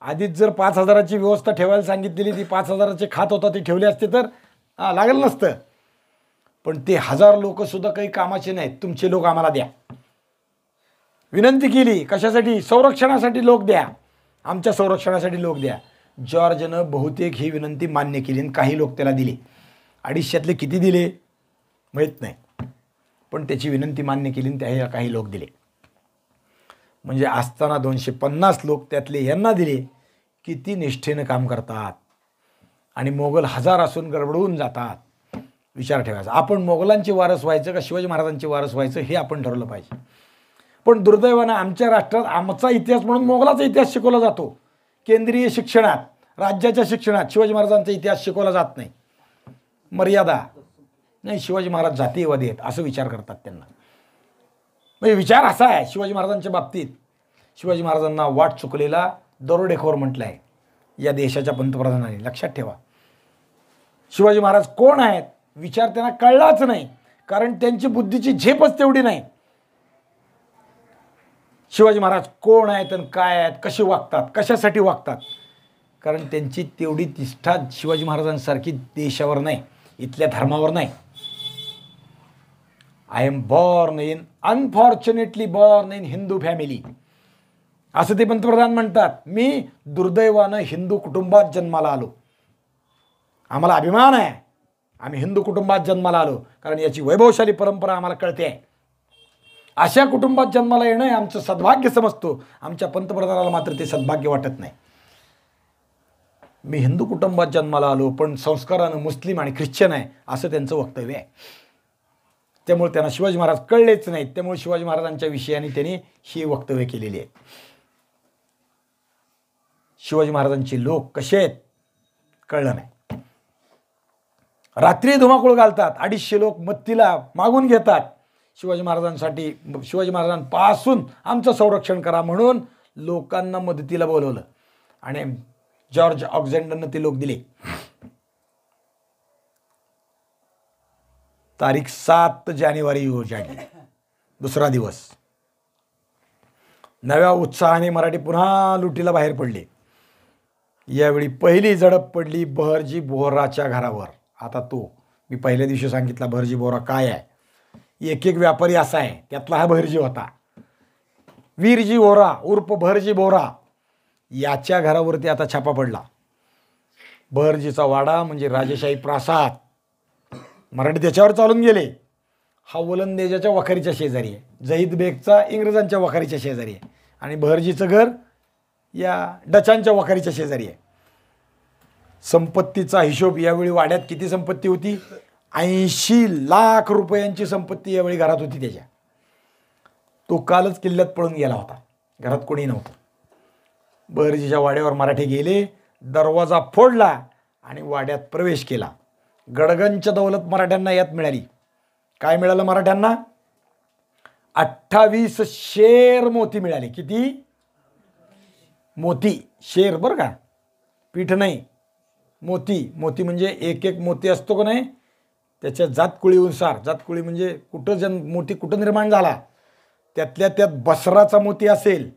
आधीच जर 5000ची व्यवस्था ठेवायला सांगितलेली, ती 5000चे खात होता ते ठेवले असते तर लागलं नसतं. पण ते 1000 लोक सुद्धा काही कामाचे नाहीत. तुमचे लोक आम्हाला द्या. विनंती केली कशासाठी? संरक्षणासाठी लोक द्या, आमच्या संरक्षणासाठी लोक द्या. जॉर्जनं बहुतेक ही विनंती मान्य केली आणि काही लोक त्याला दिले. 250तले किती दिले माहीत नाही, पण त्याची विनंती मान्य केली आणि त्याला काही लोक दिले. म्हणजे असताना 250 लोक त्यातले यांना दिले. किती निष्ठेनं काम करतात. आणि मोगल 1000 असून गडबडून जातात. विचार ठेवायचा. आपण मोगलांची वारस व्हायचं का शिवाजी महाराजांची वारस व्हायचं हे आपण ठरवलं पाहिजे. पण दुर्दैवानं आमच्या राष्ट्रात आमचा इतिहास म्हणून मोगलाचा इतिहास शिकवला जातो. केंद्रीय शिक्षणात, राज्याच्या शिक्षणात शिवाजी महाराजांचा इतिहास शिकवला जात नाही. मर्यादा नाही, शिवाजी महाराज जातीयवादी आहेत असं विचार करतात त्यांना. म्हणजे विचार असा आहे शिवाजी महाराजांच्या बाबतीत. शिवाजी महाराजांना वाट चुकलेला दरोडेखोर म्हटलं आहे या देशाच्या पंतप्रधानांनी. लक्षात ठेवा. शिवाजी महाराज कोण आहेत विचार त्यांना कळलाच नाही, कारण त्यांची बुद्धीची झेपच तेवढी नाही. शिवाजी महाराज कोण आहेत आणि काय आहेत, कसे वागतात, कशासाठी वागतात, कारण त्यांची तेवढी निष्ठा शिवाजी महाराजांसारखी देशावर नाही, इथल्या धर्मावर नाही. I am born in unfortunately born in Hindu family असं ते पंतप्रधान म्हणतात. मी दुर्दैवानं हिंदू कुटुंबात जन्माला आलो. आम्हाला अभिमान आहे आम्ही हिंदू कुटुंबात जन्माला आलो, कारण याची वैभवशाली परंपरा आम्हाला कळते आहे. अशा कुटुंबात जन्माला येणं हे आमचं सद्भाग्य समजतो. आमच्या पंतप्रधानाला मात्र ते सद्भाग्य वाटत नाही. मी हिंदू कुटुंबात जन्माला आलो पण संस्कारानं मुस्लिम आणि ख्रिश्चन आहे असं त्यांचं वक्तव्य आहे. त्यामुळे त्यांना शिवाजी महाराज कळलेच नाहीत. त्यामुळे शिवाजी महाराजांच्या विषयाने त्यांनी ही वक्तव्य केलेली आहेत. शिवाजी महाराजांचे लोक कसे आहेत कळलं नाही. रात्री धुमाकूळ घालतात. 250 लोक मत्तीला मागून घेतात शिवाजी महाराजांसाठी. शिवाजी महाराजांपासून आमचं संरक्षण करा म्हणून लोकांना मदतीला बोलवलं आणि जॉर्ज ऑक्झेंडरनं ते लोक दिले. तारीख 7 जानेवारी उजाडली. दुसरा दिवस. नव्या उत्साहाने मराठी पुन्हा लुटीला बाहेर पडले. यावेळी पहिली झडप पडली बहरजी बोहराच्या घरावर. आता तो मी पहिल्या दिवशी सांगितला बहरजी बोहरा काय आहे. एक एक व्यापारी असा आहे, त्यातला हा बहरजी होता. वीरजी बोहरा उर्फ बहरजी बोहरा याच्या घरावरती आता छापा पडला. बहरजीचा वाडा म्हणजे राजेशाही प्रासाद. मराठी त्याच्यावर चालून गेले. हा वलंदेजाच्या वखारीच्या शेजारी आहे. जहीद बेगचा इंग्रजांच्या वखारीच्या शेजारी आहे आणि बहरजीचं घर या डचांच्या वखारीच्या शेजारी आहे. संपत्तीचा हिशोब यावेळी वाड्यात किती संपत्ती होती? 80 लाख रुपयांची संपत्ती यावेळी घरात होती त्याच्या. तो कालच किल्ल्यात पळून गेला होता. घरात कोणी नव्हतं. बहरजीच्या वाड्यावर मराठे गेले. दरवाजा फोडला आणि वाड्यात प्रवेश केला. गडगंच दौलत मराठ्यांना यात मिळाली. काय मिळालं मराठ्यांना? 28 शेर मोती मिळाले. किती मोती? शेर बरं का, पीठ नाही. मोती. मोती म्हणजे एक एक मोती असतो का नाही त्याच्या जातकुळीनुसार. जातकुळी म्हणजे कुठं मोती कुठं निर्माण झाला, त्यातल्या त्यात बसराचा मोती असेल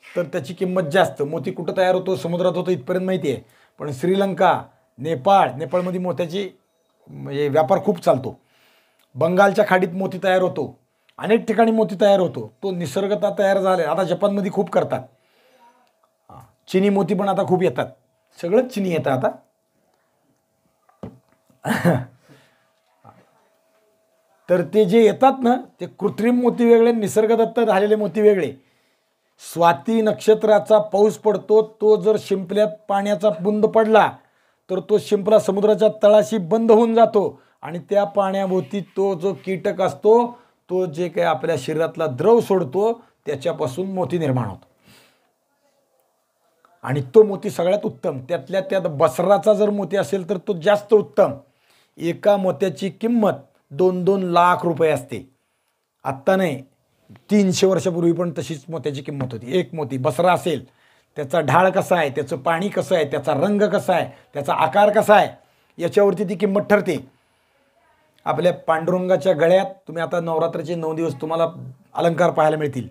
तर त्याची किंमत जास्त. मोती कुठं तयार होतो? समुद्रात होतो इथपर्यंत माहिती आहे. पण श्रीलंका, नेपाळमध्ये मोत्याची म्हणजे व्यापार खूप चालतो. बंगालच्या खाडीत मोती तयार होतो. अनेक ठिकाणी मोती तयार होतो. तो निसर्गता तयार झाला. आता जपानमध्ये खूप करतात. चिनी मोती पण आता खूप येतात. सगळंच चिनी येतं आता. तर ते जे येतात ना ते कृत्रिम मोती वेगळे, निसर्गदत्त झालेले मोती वेगळे. स्वाती नक्षत्राचा पाऊस पडतो. तो जर शिंपल्यात पाण्याचा बुंद पडला तर तो शिंपला समुद्राच्या तळाशी बंद होऊन जातो आणि त्या पाण्याभोवती तो जो कीटक असतो तो जे काही आपल्या शरीरातला द्रव सोडतो त्याच्यापासून मोती निर्माण होतो. आणि तो मोती सगळ्यात उत्तम. त्यातल्या त्यात बसराचा जर मोती असेल तर तो जास्त उत्तम. एका मोत्याची किंमत 2-2 लाख रुपये असते. आत्ता नाही, 300 वर्षापूर्वी पण तशीच मोत्याची किंमत होती. एक मोती बसरा असेल, त्याचा ढाळ कसा आहे, त्याचं पाणी कसं आहे, त्याचा रंग कसा आहे, त्याचा आकार कसा आहे, याच्यावरती ती किंमत ठरते. आपल्या पांडुरंगाच्या गळ्यात तुम्ही आता नवरात्राचे 9 दिवस तुम्हाला अलंकार पाहायला मिळतील.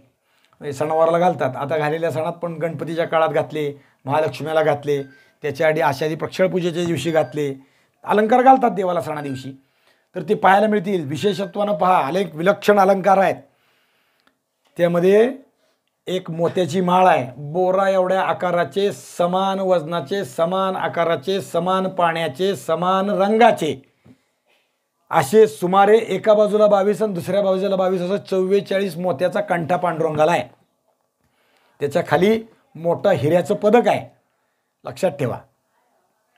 म्हणजे सणावाराला घालतात. आता घालेल्या सणात पण गणपतीच्या काळात घातले, महालक्ष्मीला घातले, त्याच्या आधी आषाढी प्रक्षळपूजेच्या दिवशी घातले. अलंकार घालतात देवाला सणा दिवशी, तर ते पाहायला मिळतील. विशेषत्वानं पहा, अनेक विलक्षण अलंकार आहेत. त्यामध्ये एक मोत्याची माळ आहे, बोरा एवढ्या आकाराचे, समान वजनाचे, समान आकाराचे, समान पाण्याचे, समान रंगाचे, असे सुमारे एका बाजूला 22 आणि दुसऱ्या बाजूला 22 असं 44 मोत्याचा कंठा पांडुरंगाला आहे. त्याच्या खाली मोठा हिऱ्याचं पदक आहे, लक्षात ठेवा.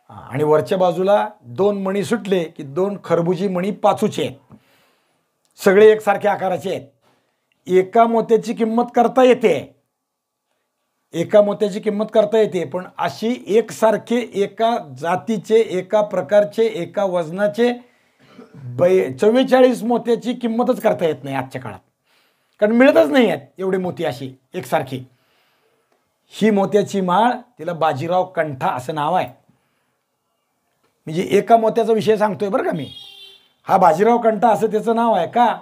आणि वरच्या बाजूला 2 मणी सुटले की 2 खरबुजी मणी पाचूचे आहेत. सगळे एकसारख्या आकाराचे आहेत. एका मोत्याची किंमत करता येते, एका मोत्याची किंमत करता येते, पण अशी एकसारखे एका जातीचे, एका प्रकारचे, एका वजनाचे 44 मोत्याची किंमतच करता येत नाही आजच्या काळात, कारण मिळतच नाही आहेत एवढे मोती अशी एकसारखी. ही मोत्याची माळ, तिला बाजीराव कंठा असं नाव आहे. म्हणजे एका मोत्याचा विषय सांगतोय बरं का मी. हा बाजीराव कंठा असं त्याचं नाव आहे का?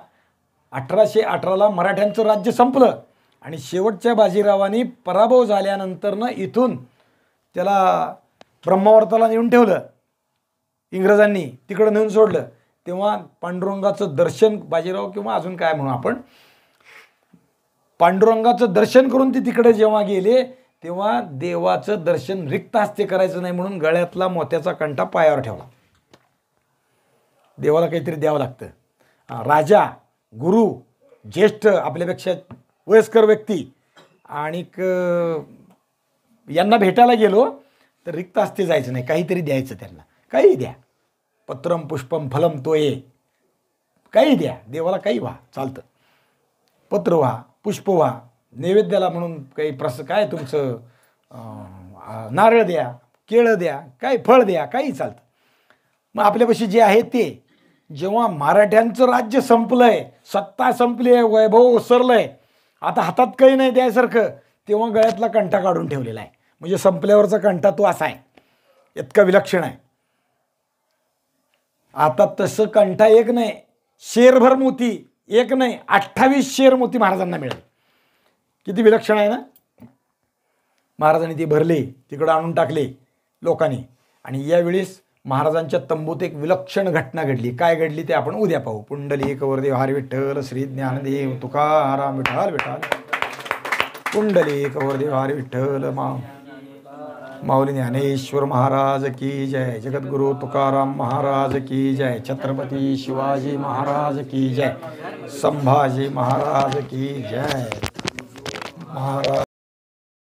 1818ला मराठ्यांचं राज्य संपलं आणि शेवटच्या बाजीरावांनी पराभव झाल्यानंतरनं इथून त्याला ब्रह्मावर्ताला नेऊन ठेवलं इंग्रजांनी, तिकडं नेऊन सोडलं. तेव्हा पांडुरंगाचं दर्शन, बाजीराव किंवा अजून काय म्हणू आपण, पांडुरंगाचं दर्शन करून ते तिकडे जेव्हा गेले तेव्हा देवाचं दर्शन रिक्त हस्ते करायचं नाही म्हणून गळ्यातला मोत्याचा कंठा पायावर ठेवला. देवाला काहीतरी द्यावं लागतं. राजा, गुरु, ज्येष्ठ, आपल्यापेक्षा वयस्कर व्यक्ती आणि यांना भेटायला गेलो तर रिक्त हस्ते जायचं नाही, काहीतरी द्यायचं त्यांना. काही द्या, पत्रम पुष्पम फलम तोये, काही द्या देवाला, काही व्हा चालतं. पत्र व्हा, पुष्प व्हा, नैवेद्याला म्हणून काही काय तुमचं नारळ द्या, केळं द्या, काही फळ द्या, काही चालतं. मग आपल्यापाशी जे आहे ते, जेव्हा मराठ्यांचं राज्य संपलंय, सत्ता संपली आहे, वैभव ओसरलंय, आता हातात काही नाही द्यायसारखं, तेव्हा गळ्यातला कंठा काढून ठेवलेला आहे. म्हणजे संपल्यावरचा कंठा तो असा आहे, इतका विलक्षण आहे. आता तसं कंठा एक नाही, शेरभर मोती, एक नाही 28 शेर मोती महाराजांना मिळाले. किती विलक्षण आहे ना. महाराजांनी ती भरले, तिकडं आणून टाकले लोकांनी. आणि यावेळेस महाराजांच्या तंबूत एक विलक्षण घटना घडली. काय घडली ते आपण उद्या पाहू. पुंडलिक वरदेव हरी विठ्ठल, श्री ज्ञानदेव तुकाराम विठाल विठाल. पुंडलिक वरदेव हरी विठ्ठल, माऊली ज्ञानेश्वर महाराज की जय. जगद्गुरु तुकाराम महाराज की जय. छत्रपती शिवाजी महाराज की जय. संभाजी महाराज की जय. महाराज